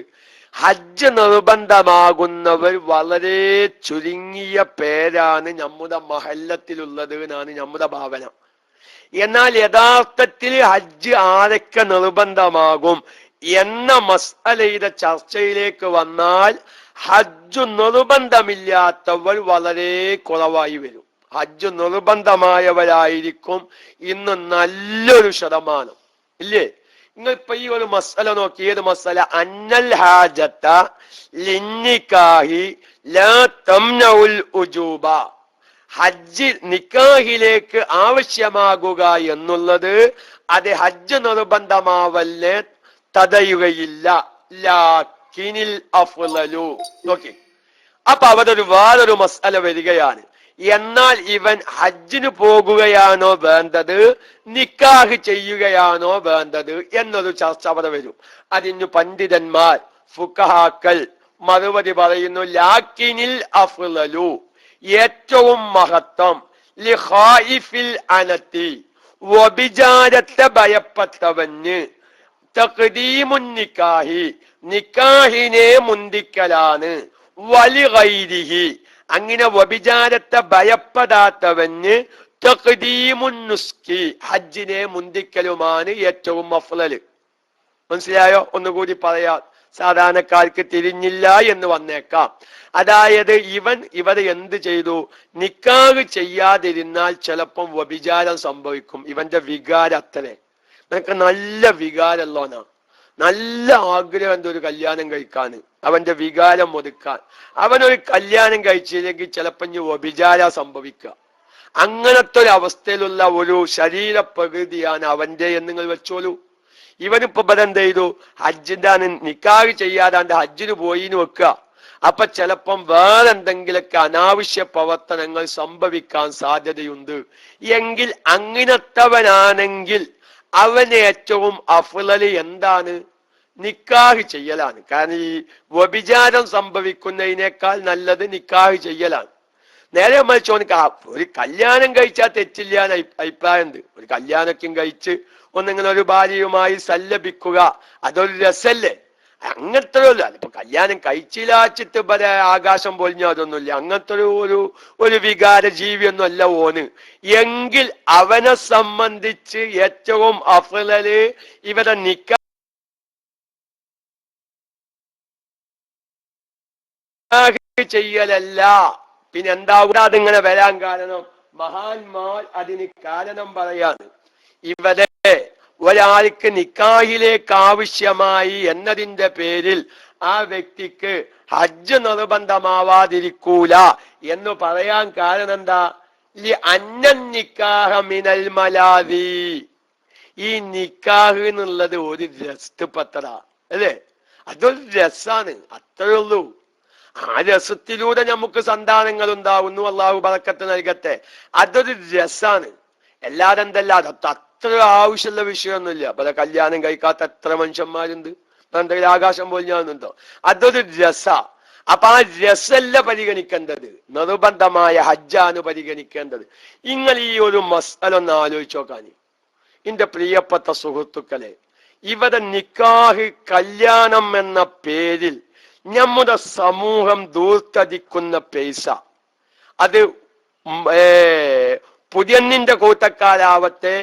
S1: ഹജ്ജ് നിർബന്ധമാകുന്നവർ വളരെ ചുരുങ്ങിയ പേരാണ് നമ്മുടെ മഹല്ലത്തിലുള്ളത് എന്നാണ് നമ്മുടെ ഭാവന. എന്നാൽ യഥാർത്ഥത്തിൽ ഹജ്ജ് ആരൊക്കെ നിർബന്ധമാകും എന്ന മസ്അലയുടെ ചർച്ചയിലേക്ക് വന്നാൽ ഹജ്ജ് നിർബന്ധമില്ലാത്തവർ വളരെ കുറവായി വരും. ഹജ്ജ് നിർബന്ധമായവരായിരിക്കും ഇന്ന് നല്ലൊരു ശതമാനം, ഇല്ലേ? നിങ്ങൾ ഇപ്പൊ ഈ ഒരു മസല നോക്കി. ഏത് മസല? അന്നൽ ഹാജത ലിന്നിക്കാഹി ലാ തംനഉൽ ഉജൂബ. ഹജ്ജ് നിക്കാഹിലേക്ക് ആവശ്യമാകുക എന്നുള്ളത് അത് ഹജ്ജ് നിർബന്ധമാവല്ലേ തടയുകയില്ല. ലാകിനിൽ അഫ്ളലു. നോക്കി, അപ്പൊ അവിടെ വേറൊരു മസ്അല വരികയാണ്. എന്നാൽ ഇവൻ ഹജ്ജിന് പോകുകയാണോ വേണ്ടത്, നിക്കാഹ് ചെയ്യുകയാണോ വേണ്ടത് എന്നൊരു ചർച്ച അവിടെ വരും. അതിന് പണ്ഡിതന്മാർ ഫുഖഹാക്കൾ മറുപടി പറയുന്നു, ലാക്കിനിൽ അഫ്ളലു, ഏറ്റവും മഹത്വം, ലിഖായിഫിൽ അനത്തി, വ്യഭിചാരത്തെ ഭയപ്പെട്ടവന്, തഖ്ദീമുൻ നിക്കാഹി, നിക്കാഹിനെ മുന്തിക്കലാണ്, വലിഗൈരിഹി, അങ്ങനെ വ്യഭിചാരത്തെ ഭയപ്പെടാത്തവന് തഖ്ദീമുൻ നുസ്കി, ഹജ്ജിനെ മുന്തിക്കലുമാണ് ഏറ്റവും അഫ്ളൽ. മനസ്സിലായോ? ഒന്നുകൂടി പറയാം, സാധാരണക്കാർക്ക് തിരിഞ്ഞില്ല എന്ന് വന്നേക്കാം. അതായത് ഇവർ എന്ത് ചെയ്തു? നിക്കാഹ് ചെയ്യാതിരുന്നാൽ ചിലപ്പം വ്യഭിചാരം സംഭവിക്കും. ഇവന്റെ വികാരം അത്രേ. നിനക്ക് നല്ല വികാരമുള്ളവനാ, നല്ല ആഗ്രഹം എന്താ ഒരു കല്യാണം കഴിക്കാൻ, അവന്റെ വികാരം ഒതുക്കാൻ. അവനൊരു കല്യാണം കഴിച്ചില്ലെങ്കിൽ ചിലപ്പോൾ ഇനി വ്യഭിചാരം സംഭവിക്കുക. അങ്ങനത്തെ ഒരു അവസ്ഥയിലുള്ള ഒരു ശരീര പ്രകൃതിയാണ് അവന്റെ എന്ന് നിങ്ങൾ വെച്ചോളൂ. ഇവനിപ്പോ എന്ത് ചെയ്തു? ഹജ്ജിന്റെ നിക്കാഹ് ചെയ്യാതെ ഹജ്ജിന് പോയിന്ന് വെക്കുക. അപ്പൊ ചിലപ്പം വേറെന്തെങ്കിലൊക്കെ അനാവശ്യ പ്രവർത്തനങ്ങൾ സംഭവിക്കാൻ സാധ്യതയുണ്ട്. എങ്കിൽ അങ്ങനത്തവനാണെങ്കിൽ അവന് ഏറ്റവും അഫ്ളൽ എന്താണ്? നിക്കാഹ് ചെയ്യലാണ്. കാരണം ഈ വ്യഭിചാരം സംഭവിക്കുന്നതിനേക്കാൾ നല്ലത് നിക്കാഹ് ചെയ്യലാണ്. നേരെ മറിച്ച് ഒരു കല്യാണം കഴിച്ചാൽ തെറ്റില്ല എന്ന് അഭിപ്രായമുണ്ട്. ഒരു കല്യാണമൊക്കെ കഴിച്ച് ഒന്നിങ്ങനെ ഒരു ഭാര്യയുമായി സല്ലപിക്കുക, അതൊരു രസല്ലേ? അങ്ങനത്തെ ഉള്ളു. അതിപ്പോ കല്യാണം കഴിച്ചില്ലാച്ചിട്ട് പല ആകാശം പൊലിഞ്ഞോ അതൊന്നുമില്ല. അങ്ങനത്തെ ഒരു വികാര ജീവിയൊന്നും അല്ല ഓന്. എങ്കിൽ അവനെ സംബന്ധിച്ച് ഏറ്റവും അഫ്ളല് ഇവരെ നിക്കാഹ് ചെയ്യലല്ല. പിന്നെ എന്താ അതിങ്ങനെ വരാൻ കാരണം? മഹാന്മാർ അതിന് കാരണം പറയാണ്. ഇവിടെ ഒരാൾക്ക് നിക്കാഹിലേക്ക് ആവശ്യമായി എന്നതിന്റെ പേരിൽ ആ വ്യക്തിക്ക് ഹജ്ജ് നിർബന്ധമാവാതിരിക്കൂല എന്ന് പറയാൻ കാരണം എന്താ? അന്നൻ നിക്കാഹ മിനൽ മലാദി, ഈ നിക്കാഹ് എന്നുള്ളത് ഒരു രസപത്ര അല്ലേ? അതൊരു രസാണ്, അത്രേ ഉള്ളൂ. ആ രസത്തിലൂടെ നമുക്ക് സന്താനങ്ങൾ ഉണ്ടാവുന്നു, അള്ളാഹു ബറക്കത്ത് നൽകട്ടെ. അതൊരു രസാണ്. എല്ലാരും എന്തല്ല, അത്ര ആവശ്യമുള്ള വിഷയമൊന്നുമില്ല. പല കല്യാണം കഴിക്കാത്ത എത്ര മനുഷ്യന്മാരുണ്ട്. എന്തെങ്കിലും ആകാശം പൊലിഞ്ഞാന്നുണ്ടോ? അതൊരു രസ. അപ്പൊ ആ രസല്ല പരിഗണിക്കേണ്ടത്, നിർബന്ധമായ ഹജ്ജാണ് പരിഗണിക്കേണ്ടത്. നിങ്ങൾ ഈ ഒരു മസ്അല ഒന്ന് ആലോചിച്ച് നോക്കാൻ. എന്റെ പ്രിയപ്പെട്ട സുഹൃത്തുക്കളെ, ഇവിടെ നിക്കാഹ് കല്യാണം എന്ന പേരിൽ നമ്മുടെ സമൂഹം ദൂർത്തടിക്കുന്ന പൈസ, അത് പുതിയന്നിന്റെ കൂട്ടക്കാരാവട്ടെ,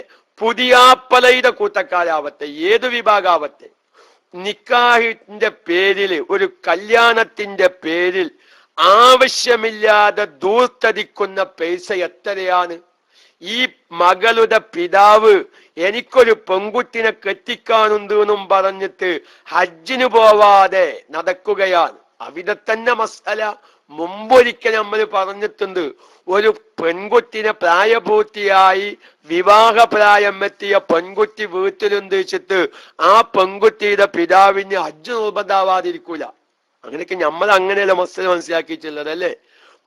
S1: പുതിയാപ്പലയുടെ കൂട്ടക്കാരാവട്ടെ, ഏത് വിഭാഗാവട്ടെ, നിക്കാഹിന്റെ പേരിൽ, ഒരു കല്യാണത്തിന്റെ പേരിൽ ആവശ്യമില്ലാതെ ദൂർത്തടിക്കുന്ന പൈസ എത്രയാണ്? ഈ മകളുടെ പിതാവ് എനിക്കൊരു പെൺകുട്ടിനെ കെട്ടിക്കാനുണ്ട് എന്നും പറഞ്ഞിട്ട് ഹജ്ജിന് പോവാതെ നടക്കുകയാണ്. അവിടെ തന്നെ മസ്അല മുമ്പൊരിക്കൽ നമ്മൾ പറഞ്ഞിട്ടുണ്ട്, ഒരു പെൺകുട്ടിനെ പ്രായപൂർത്തിയായി വിവാഹപ്രായം എത്തിയ പെൺകുട്ടി വീട്ടിലുദ്ദേശിച്ചിട്ട് ആ പെൺകുട്ടിയുടെ പിതാവിന് ഹജ്ജ് നിർബന്ധാവാതിരിക്കൂല. അങ്ങനെയൊക്കെ നമ്മൾ അങ്ങനെയല്ല മനസ്സിലാക്കിയിട്ടുള്ളത് അല്ലേ.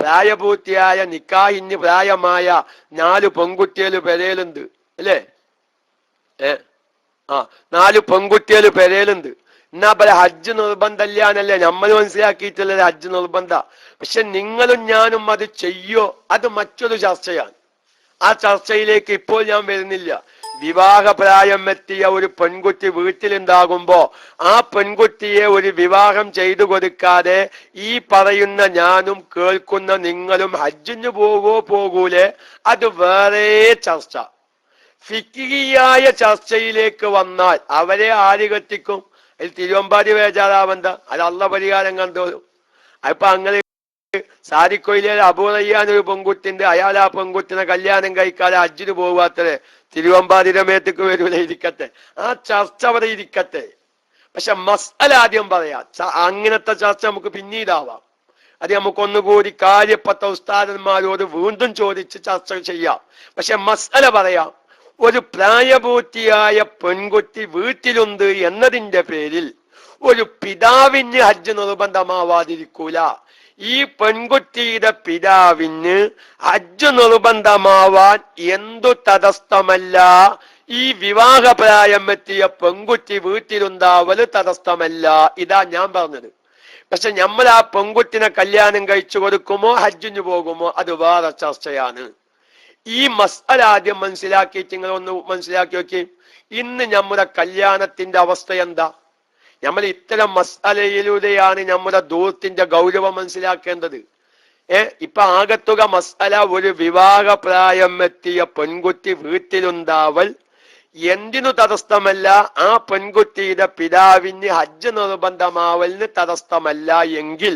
S1: പ്രായപൂർത്തിയായ നിക്കാഹിന് പ്രായമായ 4 പെൺകുട്ടികൾ പെരയിലുണ്ട് അല്ലേ. 4 പെൺകുട്ടികൾ പെരയിലുണ്ട്. എന്നാ പല ഹജ്ജ് നിർബന്ധമില്ലാന്നല്ലേ നമ്മൾ മനസ്സിലാക്കിയിട്ടുള്ളത്. ഹജ്ജ് നിർബന്ധ. പക്ഷെ നിങ്ങളും ഞാനും അത് ചെയ്യോ, അത് മറ്റൊരു ചർച്ചയാണ്. ആ ചർച്ചയിലേക്ക് ഇപ്പോൾ ഞാൻ വരുന്നില്ല. വിവാഹപ്രായം എത്തിയ ഒരു പെൺകുട്ടി വീട്ടിലുണ്ടാകുമ്പോ ആ പെൺകുട്ടിയെ ഒരു വിവാഹം ചെയ്തു കൊടുക്കാതെ ഈ പറയുന്ന ഞാനും കേൾക്കുന്ന നിങ്ങളും ഹജ്ജിന് പോകൂലേ, അത് വേറെ ചർച്ച. ഫിഖിഹിയായ ചർച്ചയിലേക്ക് വന്നാൽ അവരെ ആര് കെട്ടിക്കും? അതിൽ തിരുവമ്പാടി വേജാറാവണ്ട, അത് അള്ള പരിഹാരം കണ്ടോളും. അപ്പൊ അങ്ങനെ സാരിക്കൊയിലെ അബൂറയ്യാനൊരു പെൺകുട്ടിന്റെ, അയാൾ ആ പെൺകുട്ടിനെ കല്യാണം കഴിക്കാതെ ഹജ്ജിന് പോകാത്തത് തിരുവമ്പാടിയുടെ മേത്തേക്ക് വരൂല. ഇരിക്കട്ടെ, ആ ചർച്ച അവിടെ ഇരിക്കട്ടെ. പക്ഷെ മസ്അല ആദ്യം പറയാം. അങ്ങനത്തെ ചർച്ച നമുക്ക് പിന്നീടാവാം. അത് നമുക്കൊന്നുകൂടി കാര്യപ്പെട്ട ഉസ്താദന്മാരോട് വീണ്ടും ചോദിച്ച് ചർച്ച ചെയ്യാം. പക്ഷെ മസ്അല പറയാം. ഒരു പ്രായപൂർത്തിയായ പെൺകുട്ടി വീട്ടിലുണ്ട് എന്നതിന്റെ പേരിൽ ഒരു പിതാവിന് ഹജ്ജ് നിർബന്ധമാവാതിരിക്കൂല. ഈ പെൺകുട്ടിയുടെ പിതാവിന് ഹജ്ജ് നിർബന്ധമാവാൻ എന്തു തടസ്സമല്ല. ഈ വിവാഹപ്രായം എത്തിയ പെൺകുട്ടി വീട്ടിലുണ്ടാവല് തടസ്സമല്ല. ഇതാ ഞാൻ പറഞ്ഞത്. പക്ഷെ നമ്മൾ ആ പെൺകുട്ടിനെ കല്യാണം കഴിച്ചു കൊടുക്കുമോ ഹജ്ജിന് പോകുമോ, അത് വേറെ ചർച്ചയാണ്. ഈ മസ്അല ആദ്യം മനസ്സിലാക്കിയിട്ട് നിങ്ങൾ ഒന്ന് മനസ്സിലാക്കി നോക്കി. ഇന്ന് നമ്മുടെ കല്യാണത്തിന്റെ അവസ്ഥ എന്താ? നമ്മൾ ഇത്തരം മസ്അലയിലൂടെയാണ് നമ്മുടെ ദൂരത്തിന്റെ ഗൗരവം മനസ്സിലാക്കേണ്ടത്. ഇപ്പൊ ആകത്തുക മസ്അല, ഒരു വിവാഹപ്രായം എത്തിയ പെൺകുട്ടി വീട്ടിലുണ്ടാവൽ എന്തിനു തടസ്സമല്ല? ആ പെൺകുട്ടിയുടെ പിതാവിന് ഹജ്ജ് നിർബന്ധമാവലിന് തടസ്സമല്ല എങ്കിൽ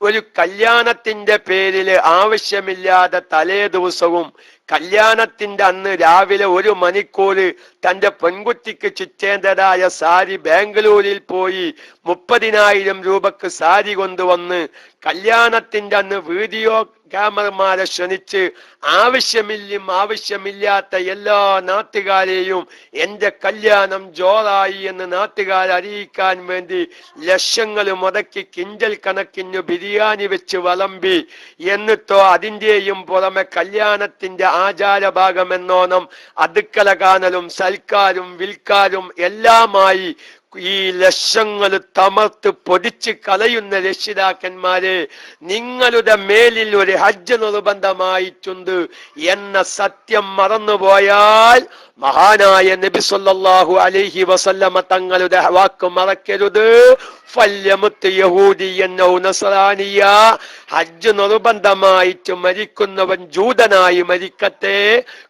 S1: ഒരു കല്യാണത്തിന്റെ പേരില് ആവശ്യമില്ലാതെ തലേ ദിവസവും കല്യാണത്തിന്റെ അന്ന് രാവിലെ 1 മണിക്കൂർ തന്റെ പെൺകുട്ടിക്ക് ചുറ്റേണ്ടതായ സാരി ബാംഗ്ലൂരിൽ പോയി 30,000 രൂപക്ക് സാരി കൊണ്ടുവന്ന് കല്യാണത്തിന്റെ അന്ന് വീഡിയോ ക്യാമറമാരെ ക്ഷണിച്ച് ആവശ്യമില്ലാത്ത എല്ലാ നാട്ടുകാരെയും എന്റെ കല്യാണം ജോറായി എന്ന് നാട്ടുകാരെ അറിയിക്കാൻ വേണ്ടി ലക്ഷങ്ങൾ മുടക്കി കിഞ്ചൽ കണക്കിന് ബിരിയാണി വെച്ച് വിളമ്പി, എന്നിട്ടോ അതിന്റെയും പുറമെ കല്യാണത്തിന്റെ ആചാരഭാഗമെന്നോണം അടുക്കള കാണലും സൽക്കാരും വിൽക്കാരും എല്ലാമായി ഈ ലക്ഷങ്ങൾ തമർത്ത് പൊടിച്ച് കളയുന്ന രക്ഷിതാക്കന്മാരെ, നിങ്ങളുടെ മേലിൽ ഒരു ഹജ്ജ് നിർബന്ധമായിട്ടുണ്ട് എന്ന സത്യം മറന്നുപോയാൽ മഹാനായ നബി സല്ലല്ലാഹു അലൈഹി വസല്ലമ തങ്ങളുടെ വാക്ക് മറക്കരുത്. ഹജ്ജ് നിർബന്ധമായിട്ട് മരിക്കുന്നവൻ ജൂതനായി മരിക്കട്ടെ,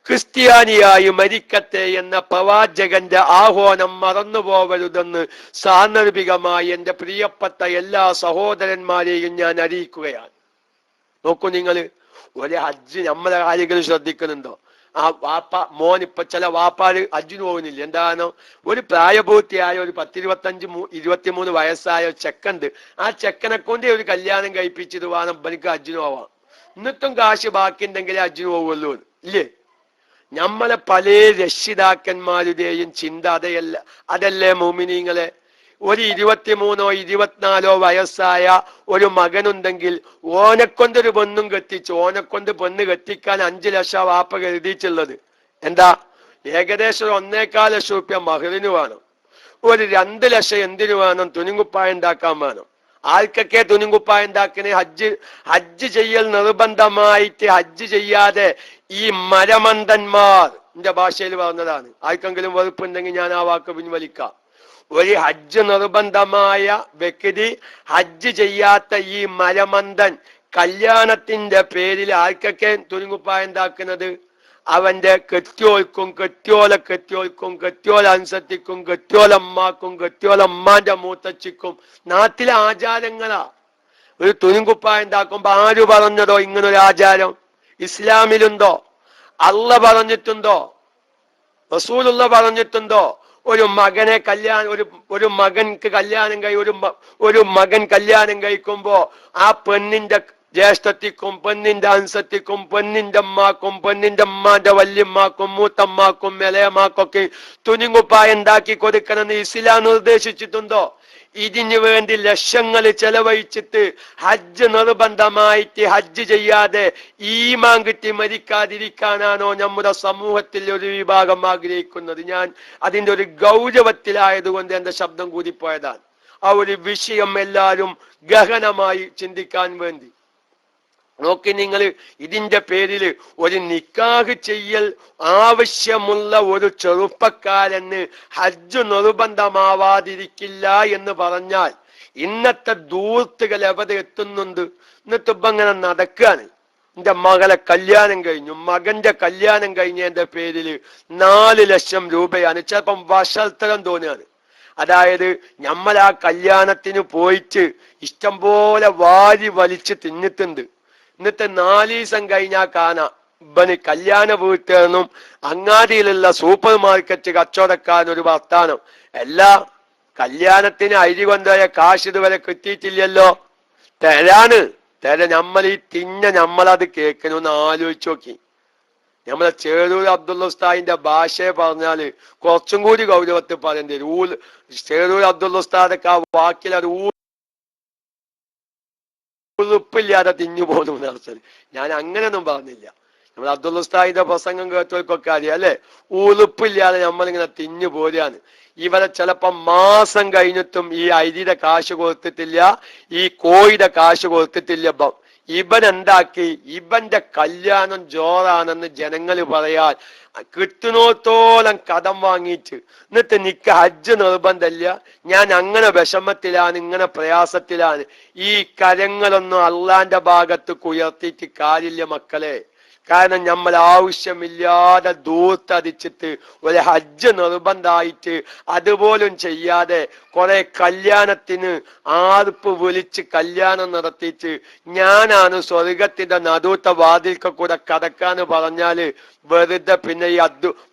S1: ക്രിസ്ത്യാനിയായി മരിക്കട്ടെ എന്ന പ്രവാചകന്റെ ആഹ്വാനം മറന്നുപോകരുതെന്ന് സാന്ദർഭികമായി എന്റെ പ്രിയപ്പെട്ട എല്ലാ സഹോദരന്മാരെയും ഞാൻ അറിയിക്കുകയാണ്. നോക്കൂ, നിങ്ങൾ ഒരു ഹജ്ജ് നമ്മളെ കാര്യങ്ങൾ ശ്രദ്ധിക്കുന്നുണ്ടോ? ആ മോൻ ഇപ്പൊ ചില വാപ്പാര് ഹജ്ജിന് പോകുന്നില്ല. എന്താണ്? ഒരു പ്രായപൂർത്തിയായ ഒരു 10-25-23 വയസ്സായ ചെക്കണ്ട്. ആ ചെക്കനെ കൊണ്ട് ഒരു കല്യാണം കഴിപ്പിച്ചത് വേണം എനിക്ക് ഹജ്ജിന് പോവാം. എന്നിട്ടും കാശ് ബാക്കിയുണ്ടെങ്കിലേ ഹജ്ജിന് പോകുള്ളൂ, ഇല്ലേ? നമ്മളെ പല രക്ഷിതാക്കന്മാരുടെയും ചിന്ത അതല്ലേ മോമിനീങ്ങളെ? ഒരു 23-24 വയസ്സായ ഒരു മകനുണ്ടെങ്കിൽ ഓനെക്കൊണ്ടൊരു പെണ്ണും കെട്ടിച്ചു. ഓനെക്കൊണ്ട് പെണ്ണ് കെട്ടിക്കാൻ 5 ലക്ഷം വാപ്പ കരുതിയിട്ടുള്ളത്. എന്താ? ഏകദേശം 1.25 ലക്ഷം രൂപ മഹറിന് വേണം. ഒരു 2 ലക്ഷം എന്തിനു വേണം? തുണിങ്കുപ്പായ ഉണ്ടാക്കാൻ വേണം. ആർക്കൊക്കെ തുണിങ്കുപ്പായ ഉണ്ടാക്കണേ? ഹജ്ജ് ചെയ്യൽ നിർബന്ധമായിട്ട് ഹജ്ജ് ചെയ്യാതെ ഈ മരമന്തന്മാർ, എന്റെ ഭാഷയിൽ പറഞ്ഞതാണ്, ആർക്കെങ്കിലും വെറുപ്പുണ്ടെങ്കിൽ ഞാൻ ആ വാക്ക് പിൻവലിക്കാം. ഒരു ഹജ്ജ് നിർബന്ധമായ വ്യക്തി ഹജ്ജ് ചെയ്യാത്ത ഈ മരമന്തൻ കല്യാണത്തിന്റെ പേരിൽ ആർക്കൊക്കെ തുണിങ്കുപ്പായ ഉണ്ടാക്കുന്നത്? അവന്റെ കെട്ടിയോൾക്കും കെട്ടിയോല അനുസരിക്കും കെട്ടിയോലമ്മാക്കും കെട്ടിയോലമ്മാന്റെ മൂത്തച്ചിക്കും നാട്ടിലെ ആചാരങ്ങളാ. ഒരു തുണിങ്കുപ്പായ ഉണ്ടാക്കുമ്പോ ആര് പറഞ്ഞതോ ഇങ്ങനൊരു ആചാരം? ഇസ്ലാമിലുണ്ടോ? അള്ള പറഞ്ഞിട്ടുണ്ടോ? റസൂലുള്ള പറഞ്ഞിട്ടുണ്ടോ? ഒരു മകനെ ഒരു മകൻക്ക് ഒരു മകൻ കല്യാണം കഴിക്കുമ്പോ ആ പെണ്ണിന്റെ ജ്യേഷ്ഠത്തിക്കും പെണ്ണിന്റെ അൻസത്തിക്കും പെണ്ണിന്റെ അമ്മാക്കും പെണ്ണിന്റെ അമ്മാന്റെ വല്യമ്മാക്കും മൂത്തമ്മാക്കും ഇളയമാക്കൊക്കെ തുണിങ്ങുപ്പായ ഉണ്ടാക്കി കൊടുക്കണമെന്ന് ഇസ്ലാം നിർദ്ദേശിച്ചിട്ടുണ്ടോ? ഇതിനു വേണ്ടി ലക്ഷങ്ങൾ ചെലവഴിച്ചിട്ട് ഹജ്ജ് നിർബന്ധമായിട്ട് ഹജ്ജ് ചെയ്യാതെ ഈമാൻ കിട്ടി മരിക്കാതിരിക്കാനാണോ നമ്മുടെ സമൂഹത്തിൽ ഒരു വിഭാഗം ആഗ്രഹിക്കുന്നത്? ഞാൻ അതിന്റെ ഒരു ഗൗരവത്തിലായതുകൊണ്ട് എന്റെ ശബ്ദം കൂടിപ്പോയതാണ്. ആ ഒരു വിഷയം എല്ലാവരും ഗഹനമായി ചിന്തിക്കാൻ വേണ്ടി നോക്കി. നിങ്ങൾ ഇതിന്റെ പേരിൽ ഒരു നിക്കാഹ് ചെയ്യൽ ആവശ്യമുള്ള ഒരു ചെറുപ്പക്കാരന് ഹജ്ജ് നിർബന്ധമാവാതിരിക്കില്ല എന്ന് പറഞ്ഞാൽ ഇന്നത്തെ ദൂർത്തുകൾ എവിടെ എത്തുന്നുണ്ട്? എന്നിട്ട് ഇപ്പൊ അങ്ങനെ നടക്കുകയാണ്. എന്റെ മകളെ കല്യാണം കഴിഞ്ഞു, മകന്റെ കല്യാണം കഴിഞ്ഞതിന്റെ പേരിൽ 4 ലക്ഷം രൂപയാണ്. ചിലപ്പം വഷൾത്തരം തോന്നുകയാണ്. അതായത് നമ്മൾ ആ കല്യാണത്തിന് പോയിട്ട് ഇഷ്ടം പോലെ വാരി വലിച്ച് തിന്നിട്ടുണ്ട്. എന്നിട്ട് 4 ദിവസം കഴിഞ്ഞാൽ കാണാം ഇവന് കല്യാണ വീട്ടിൽ അങ്ങാടിയിലുള്ള സൂപ്പർ മാർക്കറ്റ് കച്ചവടക്കാരനൊരു വർത്താനം, എല്ലാ കല്യാണത്തിന് അരി കൊണ്ടുപോയ കാശ് ഇതുവരെ കിട്ടിയിട്ടില്ലല്ലോ, നമ്മൾ ഈ നമ്മളത് കേൾക്കണമെന്ന് ആലോചിച്ച് നോക്കി. നമ്മളെ ചേരൂർ അബ്ദുള്ള ഉസ്താദിന്റെ ഭാഷയെ പറഞ്ഞാല് കുറച്ചും കൂടി ഗൗരവത്തിൽ പറയേണ്ടി വരും. ചേരൂർ അബ്ദുള്ള ഉസ്താദൊക്കെ ആ വാക്കിൽ അത് ഉറുപ്പില്ലാതെ തിന്നു പോകുന്നു അർത്ഥം. ഞാൻ അങ്ങനെയൊന്നും പറഞ്ഞില്ല. നമ്മൾ അബ്ദുള്ള ഉസ്താദിന്റെ പ്രസംഗം കേട്ടവർക്കൊക്കെ അറിയാം അല്ലെ, ഉറുപ്പില്ലാതെ നമ്മളിങ്ങനെ തിന്നു പോരാണ്. ഇവരെ ചിലപ്പം മാസം കഴിഞ്ഞിട്ടും ഈ അരിയുടെ കാശ് കൊടുത്തിട്ടില്ല, ഈ കോഴിയുടെ കാശ് കൊടുത്തിട്ടില്ല. ഇവൻ എന്താക്കി, ഇവന്റെ കല്യാണം ജോറാണെന്ന് ജനങ്ങൾ പറയാൻ കിട്ടുന്നോത്തോളം കടം വാങ്ങിയിട്ട് എന്നിട്ട് നിക്ക് ഹജ്ജ് നിർബന്ധമില്ല, ഞാൻ അങ്ങനെ വിഷമത്തിലാണ്, ഇങ്ങനെ പ്രയാസത്തിലാണ്. ഈ കരങ്ങളൊന്നും അള്ളാന്റെ ഭാഗത്ത് ഉയർത്തിയിട്ട് കാര്യമില്ല മക്കളെ. കാരണം നമ്മൾ ആവശ്യമില്ലാതെ ദൂർത്തടിച്ചിട്ട് ഒരു ഹജ്ജ് നിർബന്ധമായിട്ട് അതുപോലും ചെയ്യാതെ കുറെ കല്യാണത്തിന് ആർപ്പ് വിളിച്ച് കല്യാണം നടത്തിയിട്ട് ഞാനാണ് സ്വർഗത്തിന്റെ നടുത്ത വാതിൽക്ക കൂടെ കടക്കാന്ന് പറഞ്ഞാല് വെറുതെ പിന്നെ ഈ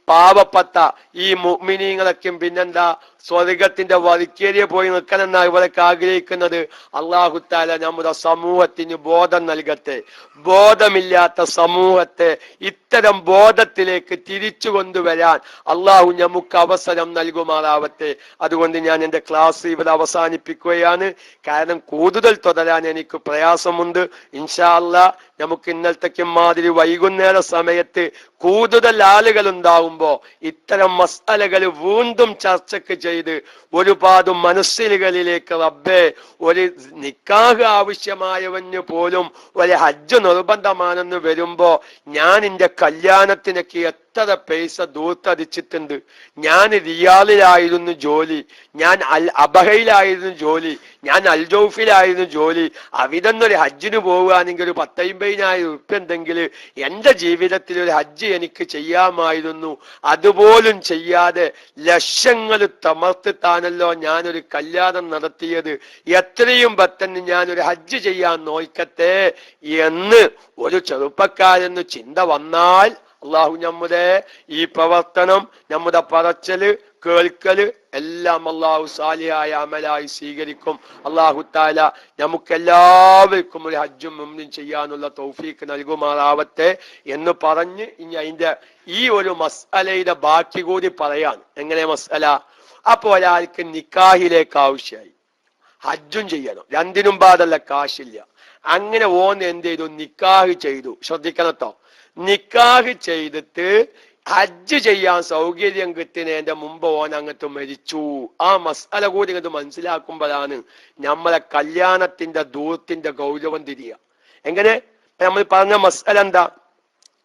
S1: പാവപ്പെട്ട ഈ മുഅ്മിനീങ്ങളൊക്കെ പിന്നെന്താ സ്വർഗത്തിന്റെ വരിക്കേരിയ പോയി നിൽക്കണമെന്നാണ് ഇവരൊക്കെ ആഗ്രഹിക്കുന്നത്. അല്ലാഹു തആല നമ്മുടെ സമൂഹത്തിന് ബോധം നൽകട്ടെ. ബോധമില്ലാത്ത സമൂഹത്തെ ഇത്തരം ബോധത്തിലേക്ക് തിരിച്ചു കൊണ്ടുവരാൻ അള്ളാഹു നമുക്ക് അവസരം നൽകുമാറാവട്ടെ. അതുകൊണ്ട് ഞാൻ എൻ്റെ ക്ലാസ് ഇവിടെ അവസാനിപ്പിക്കുകയാണ്. കാരണം കൂടുതൽ തുടരാൻ എനിക്ക് പ്രയാസമുണ്ട്. ഇൻഷാ അല്ലാഹ് നമുക്ക് ഇന്നലത്തേക്ക് മാതിരി വൈകുന്നേര സമയത്ത് കൂടുതൽ ആളുകൾ ഉണ്ടാവുമ്പോ ഇത്തരം മസ്അലകൾ വീണ്ടും ചർച്ചയ്ക്ക് ചെയ്ത് ഒരുപാട് മനസ്സിലുകളിലേക്ക് റബ്ബേ, ഒരു നിക്കാഹ് ആവശ്യമായവന് പോലും ഒരു ഹജ്ജ് നിർബന്ധമാണെന്ന് വരുമ്പോ ഞാൻ എൻ്റെ കല്യാണത്തിനൊക്കെ എത്ര പൈസ ദൂർത്തടിച്ചിട്ടുണ്ട്. ഞാൻ റിയാദിലായിരുന്നു ജോലി, ഞാൻ അബഹയിലായിരുന്നു ജോലി, ഞാൻ അൽജൗഫിലായിരുന്നു ജോലി. അവിടുന്നൊരു ഹജ്ജിന് പോവുകയാണെങ്കിൽ ഒരു 10-50,000 ഉറുപ്പ്യ ഉണ്ടെങ്കിൽ എൻ്റെ ജീവിതത്തിൽ ഒരു ഹജ്ജ് എനിക്ക് ചെയ്യാമായിരുന്നു. അതുപോലും ചെയ്യാതെ ലക്ഷങ്ങൾ തമർത്തിട്ടാണല്ലോ ഞാനൊരു കല്യാണം നടത്തിയത്. എത്രയും പെട്ടെന്ന് ഞാനൊരു ഹജ്ജ് ചെയ്യാൻ നോക്കട്ടെ എന്ന് ഒരു ചെറുപ്പക്കാരെന്ന് ചിന്ത വന്നാൽ അള്ളാഹു നമ്മുടെ ഈ പ്രവർത്തനം, നമ്മുടെ പറച്ചല് കേൾക്കല് എല്ലാം അള്ളാഹു സാലിഹായ അമലായി സ്വീകരിക്കും. അള്ളാഹു തആല നമുക്കെല്ലാവർക്കും ഒരു ഹജ്ജും ഉംറയും ചെയ്യാനുള്ള തൗഫീക്ക് നൽകുമാറാവട്ടെ എന്ന് പറഞ്ഞ് ഇനി അതിന്റെ ഈ ഒരു മസ്അലയുടെ ബാക്കി കൂടി പറയാൻ. എങ്ങനെ മസ്അല? അപ്പൊ ഒരാൾക്ക് നിക്കാഹിലേക്ക് ആവശ്യമായി, ഹജ്ജും ചെയ്യണം, രണ്ടിനും പാടല്ല, കാശില്ല. അങ്ങനെ ഓൻ എന്ത് ചെയ്തു? നിക്കാഹ് ചെയ്തു. ശ്രദ്ധിക്കണട്ടോ, നിക്കാഹ് ചെയ്തിട്ട് ഹജ്ജ് ചെയ്യാൻ സൗകര്യം കിട്ടുന്നതിന്റെ മുമ്പ് ഓൻ അങ്ങോട്ട് മരിച്ചു. ആ മസ്അല കൂടി ഇങ്ങോട്ട് മനസ്സിലാക്കുമ്പോഴാണ് നമ്മളെ കല്യാണത്തിന്റെ ദൂരത്തിന്റെ ഗൗരവം തിരിയുക. എങ്ങനെ? നമ്മൾ പറഞ്ഞ മസ്അല എന്താ?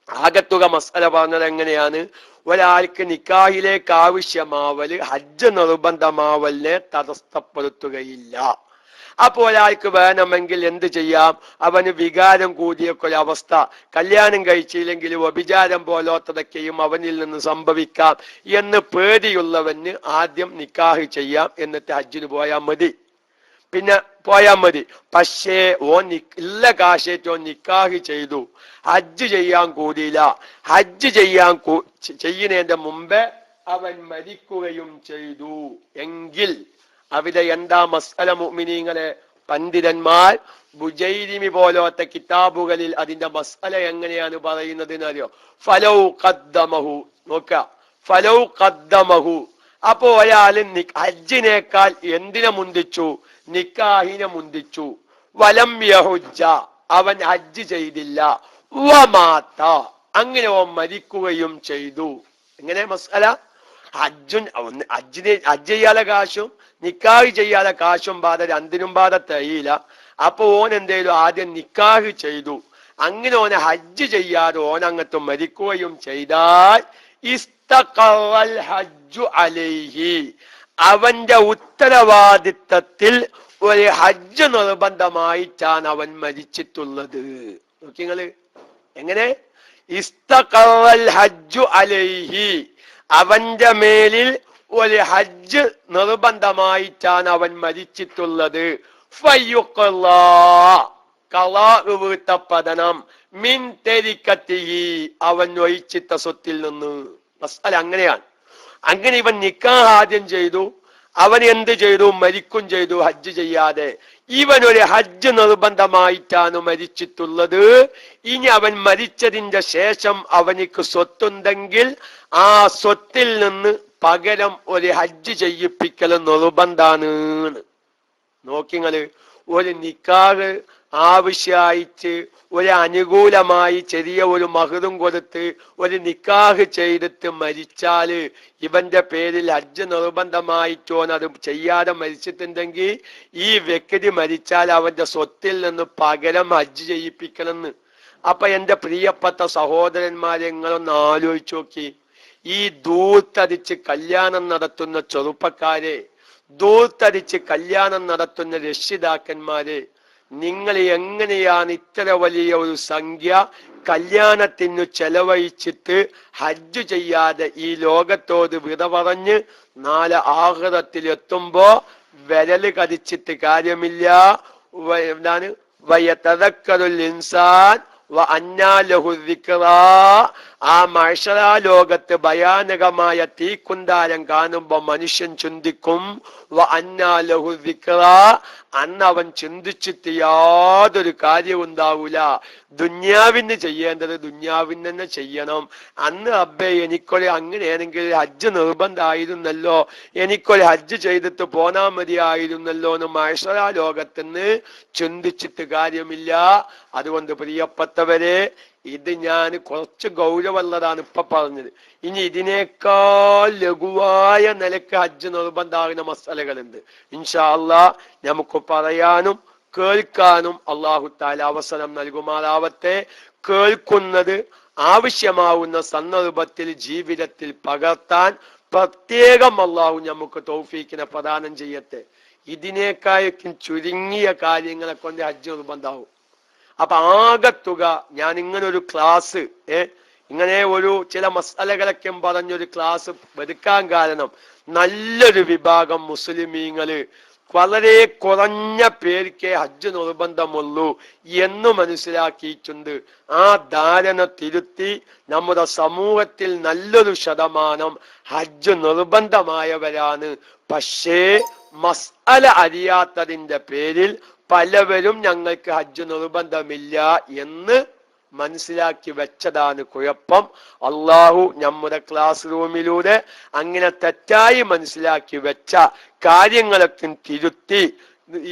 S1: ആകത്തുക മസ്അല പറഞ്ഞത് എങ്ങനെയാണ്? ഒരാൾക്ക് നിക്കാഹിലേക്ക് ആവശ്യമാവല് ഹജ്ജ് നിർബന്ധമാവലിനെ തടസ്സപ്പെടുത്തുകയില്ല. അപ്പൊ ഒരാൾക്ക് വേണമെങ്കിൽ എന്ത് ചെയ്യാം? അവന് വികാരം കൂടിയൊക്കെ ഒരവസ്ഥ, കല്യാണം കഴിച്ചില്ലെങ്കിൽ വ്യഭിചാരം പോലോത്തതൊക്കെയും അവനിൽ നിന്ന് സംഭവിക്കാം എന്ന് പേടിയുള്ളവന് ആദ്യം നിക്കാഹ് ചെയ്യാം, എന്നിട്ട് ഹജ്ജിന് പോയാൽ മതി. പിന്നെ പോയാൽ മതി. പക്ഷേ ഓൻ ഇല്ല കാശേറ്റോ നിക്കാഹ് ചെയ്തു, ഹജ്ജ് ചെയ്യാൻ കൂടിയില്ല. ഹജ്ജ് ചെയ്യുന്നതിന്റെ മുമ്പേ അവൻ മരിക്കുകയും ചെയ്തു എങ്കിൽ അവിടെ എന്താ മസ്അല മുഅ്മിനീങ്ങളെ? പണ്ഡിതന്മാർ ബുജൈരിമി പോലത്തെ കിതാബുകളിൽ അതിന്റെ മസ്അല എങ്ങനെയാണ് പറയുന്നത് എന്നറിയോ? ഫലൗ ഖദ്ദമഹു, നോക്ക, ഫലൗ ഖദ്ദമഹു, അപ്പോ ഒരാൾ ഹജ്ജിനേക്കാൾ എന്തിനെ മുന്തിച്ചു? നിക്കാഹിനെ മുന്തിച്ചു. വലം യഹുജ്ജ, അവൻ ഹജ്ജ് ചെയ്തില്ല. വമാത, അങ്ങനെ അവൻ മരിക്കുകയും ചെയ്തു. എങ്ങനെ മസ്അല? ഹജ്ജ് ചെയ്യാതെ കാശും നിക്കാഹ് ചെയ്യാതെ കാശും ബാധ രണ്ടിനും ബാധ തയ്യില്ല. അപ്പൊ ഓൻ എന്തേലും ആദ്യം നിക്കാഹ് ചെയ്തു, അങ്ങനെ ഓനെ ഹജ്ജ് ചെയ്യാതെ ഓനങ്ങത്ത് മരിക്കുകയും ചെയ്താൽ ഇസ്തഖറൽ ഹജ്ജു അലൈഹി, അവന്റെ ഉത്തരവാദിത്തത്തിൽ ഒരു ഹജ്ജ് നിർബന്ധമായിട്ടാണ് അവൻ മരിച്ചിട്ടുള്ളത്. നോക്കിങ്ങള് എങ്ങനെ? ഇസ്തഖറൽ ഹജ്ജു അലൈഹി, അവന്റെ മേലിൽ ഒരു ഹജ്ജ് നിർബന്ധമായിട്ടാണ് അവൻ മരിച്ചിട്ടുള്ളത്. വീട്ടപ്പതനം മിൻ തെരിക്കത്തിഹി, അവൻ ഒഴിച്ചിട്ട സ്വത്തിൽ നിന്ന്. മസ്അല അങ്ങനെയാണ്. അങ്ങനെ ഇവൻ നിക്കാഹ് ആദ്യം ചെയ്തു, അവൻ എന്ത് ചെയ്തു? മരിക്കും ചെയ്തു ഹജ്ജ് ചെയ്യാതെ. ഇവൻ ഒരു ഹജ്ജ് നിർബന്ധമായിട്ടാണ് മരിച്ചിട്ടുള്ളത്. ഇനി അവൻ മരിച്ചതിന്റെ ശേഷം അവനിക്ക് സ്വത്തുണ്ടെങ്കിൽ ആ സ്വത്തിൽ നിന്ന് പകരം ഒരു ഹജ്ജ് ചെയ്യിപ്പിക്കൽ നിർബന്ധാണ്. നോക്കിങ്ങള്, ഒരു നിക്കാഹ് ആവശ്യമായിട്ട് ഒരു അനുകൂലമായി ചെറിയ ഒരു മഹറും കൊടുത്ത് ഒരു നിക്കാഹ് ചെയ്തിട്ട് മരിച്ചാല് ഇവന്റെ പേരിൽ ഹജ്ജ് നിർബന്ധമായിട്ടോൻ അത് ചെയ്യാതെ മരിച്ചിട്ടുണ്ടെങ്കിൽ ഈ വ്യക്തി മരിച്ചാൽ അവന്റെ സ്വത്തിൽ നിന്ന് പകരം ഹജ്ജ് ചെയ്യിപ്പിക്കണമെന്ന്. അപ്പൊ എന്റെ പ്രിയപ്പെട്ട സഹോദരന്മാരെ, നിങ്ങളൊന്ന് ആലോചിച്ച് നോക്കി. ഈ ദൂർത്തടിച്ച് കല്യാണം നടത്തുന്ന ചെറുപ്പക്കാരെ, ദൂർത്തടിച്ച് കല്യാണം നടത്തുന്ന രക്ഷിതാക്കന്മാരെ, നിങ്ങൾ എങ്ങനെയാണ് ഇത്ര വലിയ ഒരു സംഖ്യ കല്യാണത്തിന് ചെലവഴിച്ചിട്ട് ഹജ്ജ് ചെയ്യാതെ ഈ ലോകത്തോട് വിട പറഞ്ഞ് നാളെ ആഖിറത്തിൽ എത്തുമ്പോ വിരല് കടിച്ചിട്ട് കാര്യമില്ല. എന്താണ്? വയതദക്കറുൽ ഇൻസാൻ വ അന്നാ ലഹു ദിക്റാ, ആ മഹ്ശറാ ലോകത്ത് ഭയാനകമായ തീക്കുണ്ടാരം കാണുമ്പോ മനുഷ്യൻ ചിന്തിക്കും, വ അന്നാ ലഹു ദിക്റാ, അന്ന് അവൻ ചിന്തിച്ചിട്ട് യാതൊരു കാര്യവും ഉണ്ടാവൂല. ദുന്യാവിന് ചെയ്യേണ്ടത് ദുന്യാവിന് തന്നെ ചെയ്യണം. അന്ന് അബ്ബേ എനിക്കൊരു അങ്ങനെയാണെങ്കിൽ ഹജ്ജ് നിർബന്ധമായിരുന്നല്ലോ, എനിക്കൊരു ഹജ്ജ് ചെയ്തിട്ട് പോന്നാ മതിയായിരുന്നല്ലോ എന്ന് മഹ്ശറാ ലോകത്തിന് ചിന്തിച്ചിട്ട് കാര്യമില്ല. അതുകൊണ്ട് പ്രിയപ്പെട്ടവരെ, ഇത് ഞാൻ കുറച്ച് ഗൗരവമുള്ളതാണ് ഇപ്പൊ പറഞ്ഞത്. ഇനി ഇതിനേക്കാൾ ലഘുവായ നിലക്ക് ഹജ്ജ് നിർബന്ധമാകുന്ന മസലകളുണ്ട്. ഇൻഷാ അല്ലാഹ് നമുക്ക് പറയാനും കേൾക്കാനും അല്ലാഹു തആല അവസരം നൽകുമാറാവട്ടെ. കേൾക്കുന്നത് ആവശ്യമാവുന്ന സന്ദർഭത്തിൽ ജീവിതത്തിൽ പകർത്താൻ പ്രത്യേകം അല്ലാഹു നമുക്ക് തൗഫീഖിനെ പ്രദാനം ചെയ്യട്ടെ. ഇതിനേക്കാളും ചുരുങ്ങിയ കാര്യങ്ങളെ കൊണ്ട് ഹജ്ജ് നിർബന്ധമാവും. അപ്പൊ ആകത്തുക ഞാൻ ഇങ്ങനെ ഒരു ക്ലാസ് ഇങ്ങനെ ഒരു ചില മസലകളൊക്കെ പറഞ്ഞൊരു ക്ലാസ് എടുക്കാൻ കാരണം നല്ലൊരു വിഭാഗം മുസ്ലിമീങ്ങള് വളരെ കുറഞ്ഞ പേർക്കേ ഹജ്ജ് നിർബന്ധമുള്ളൂ എന്ന് മനസ്സിലാക്കിയിട്ടുണ്ട്. ആ ധാരണ തിരുത്തി നമ്മുടെ സമൂഹത്തിൽ നല്ലൊരു ശതമാനം ഹജ്ജ് നിർബന്ധമായവരാണ്. പക്ഷേ മസ്അല അറിയാത്തതിന്റെ പേരിൽ പലവരും ഞങ്ങൾക്ക് ഹജ്ജ് നിർബന്ധമില്ല എന്ന് മനസ്സിലാക്കി വെച്ചതാണ് കുഴപ്പം. അള്ളാഹു നമ്മുടെ ക്ലാസ് റൂമിലൂടെ അങ്ങനെ തെറ്റായി മനസ്സിലാക്കി വെച്ച കാര്യങ്ങളൊക്കെ തിരുത്തി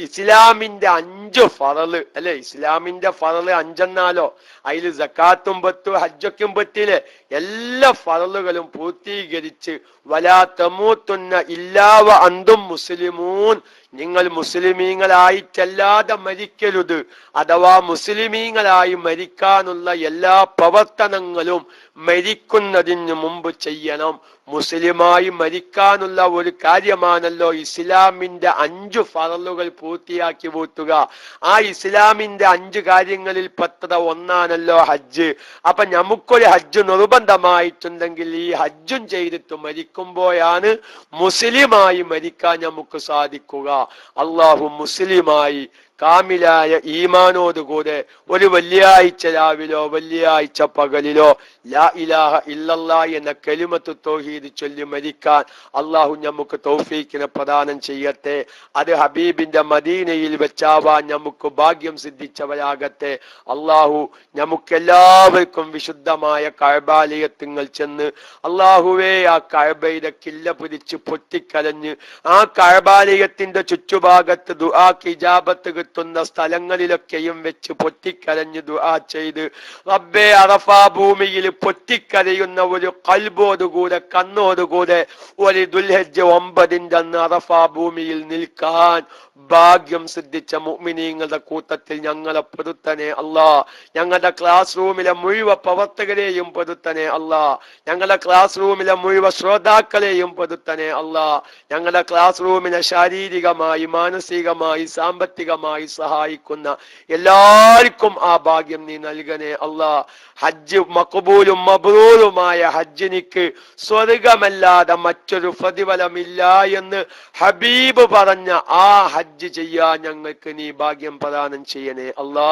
S1: ഇസ്ലാമിന്റെ 5 ഫറള് അല്ലെ, ഇസ്ലാമിന്റെ ഫറള് 5 അതിൽ സക്കാത്തും പറ്റും ഹജ്ജൊക്കും പറ്റില്ലേ, എല്ലാ ഫറളുകളും പൂർത്തീകരിച്ച് വലാ തമൂതുന്ന ഇല്ലാ വ അന്തും മുസ്ലിമൂൻ, നിങ്ങൾ മുസ്ലിമീങ്ങളായിട്ടല്ലാതെ മരിക്കരുത്. അഥവാ മുസ്ലിമീങ്ങളായി മരിക്കാനുള്ള എല്ലാ പ്രവർത്തനങ്ങളും മരിക്കുന്നതിന് മുമ്പ് ചെയ്യണം. മുസ്ലിമായി മരിക്കാനുള്ള ഒരു കാര്യമാണല്ലോ ഇസ്ലാമിന്റെ 5 ഫറളുകൾ പൂർത്തിയാക്കി പൂത്തുക. ആ ഇസ്ലാമിന്റെ 5 കാര്യങ്ങളിൽ പെട്ട ഒന്നാണല്ലോ ഹജ്ജ്. അപ്പൊ നമുക്കൊരു ഹജ്ജ് നിർബന്ധമായിട്ടുണ്ടെങ്കിൽ ഈ ഹജ്ജും ചെയ്തിട്ട് മരിക്കുമ്പോഴാണ് മുസ്ലിമായി മരിക്കാൻ നമുക്ക് സാധിക്കുക. അള്ളാഹു മുസ്ലിമായി കാമിലായ ഈമാനോടുകൂടെ ഒരു വെള്ളിയാഴ്ച രാവിലോ വെള്ളിയാഴ്ച പകലിലോ ലാ ഇലാഹ ഇല്ലല്ലാ എന്ന കലിമത്ത് തൗഹീദ് ചൊല്ലി മരിക്കാൻ അള്ളാഹു നമുക്ക് തൗഫീഖിനെ പ്രദാനം ചെയ്യട്ടെ. അത് ഹബീബിന്റെ മദീനയിൽ വെച്ചാവാൻ നമുക്ക് ഭാഗ്യം സിദ്ധിച്ചവരാകട്ടെ. അള്ളാഹു നമുക്കെല്ലാവർക്കും വിശുദ്ധമായ കഅബാലയത്തിങ്ങൾ ചെന്ന് അള്ളാഹുവേ ആ കഅബയുടെ കില്ല പിടിച്ച് പൊട്ടിക്കരഞ്ഞ് ആ കഅബാലയത്തിന്റെ ചുറ്റുഭാഗത്ത് ദുആക്ക് ഇജാബത്ത് കിട്ടുന്ന സ്ഥലങ്ങളിലൊക്കെയും വെച്ച് പൊട്ടിക്കരഞ്ഞ് ദുആ ചെയ്ത് റബ്ബേ അറഫാ ഭൂമിയിൽ പൊട്ടിക്കരയുന്ന ഒരു ഖൽബോടുകൂടെ കണ്ണോടുകൂടെ ഒരു ദുൽഹജ്ജ് 9 അന്ന് അറഫാ ഭൂമിയിൽ നിൽക്കാൻ ഭാഗ്യം സിദ്ധിച്ച മുഅ്മിനീങ്ങളുടെ കൂട്ടത്തിൽ ഞങ്ങളെ പെടുത്തനെ അല്ലാ. ഞങ്ങളുടെ ക്ലാസ് റൂമിലെ മുഴുവൻ പ്രവർത്തകരെയും പെടുത്തനെ അല്ലാ. ഞങ്ങളുടെ ക്ലാസ് റൂമിലെ മുഴുവൻ ശ്രോതാക്കളെയും പെടുത്തനെ അല്ലാ. ഞങ്ങളുടെ ക്ലാസ് റൂമിനെ ശാരീരികമായി മാനസികമായി സാമ്പത്തികമായി സഹായിക്കുന്ന എല്ലാവർക്കും ആ ഭാഗ്യം നീ നൽകണേ അല്ലാ. ഹജ്ജ് മഖബൂലും മബ്റൂറുമായ ഹജ്ജിനിക്ക് സ്വർഗമല്ലാതെ മറ്റൊരു പ്രതിഫലമില്ല എന്ന് ഹബീബ് പറഞ്ഞ ആ ഹജ്ജ് ചെയ്യാൻ ഞങ്ങൾക്ക് നീ ഭാഗ്യം പ്രദാനം ചെയ്യണേ അല്ലാ.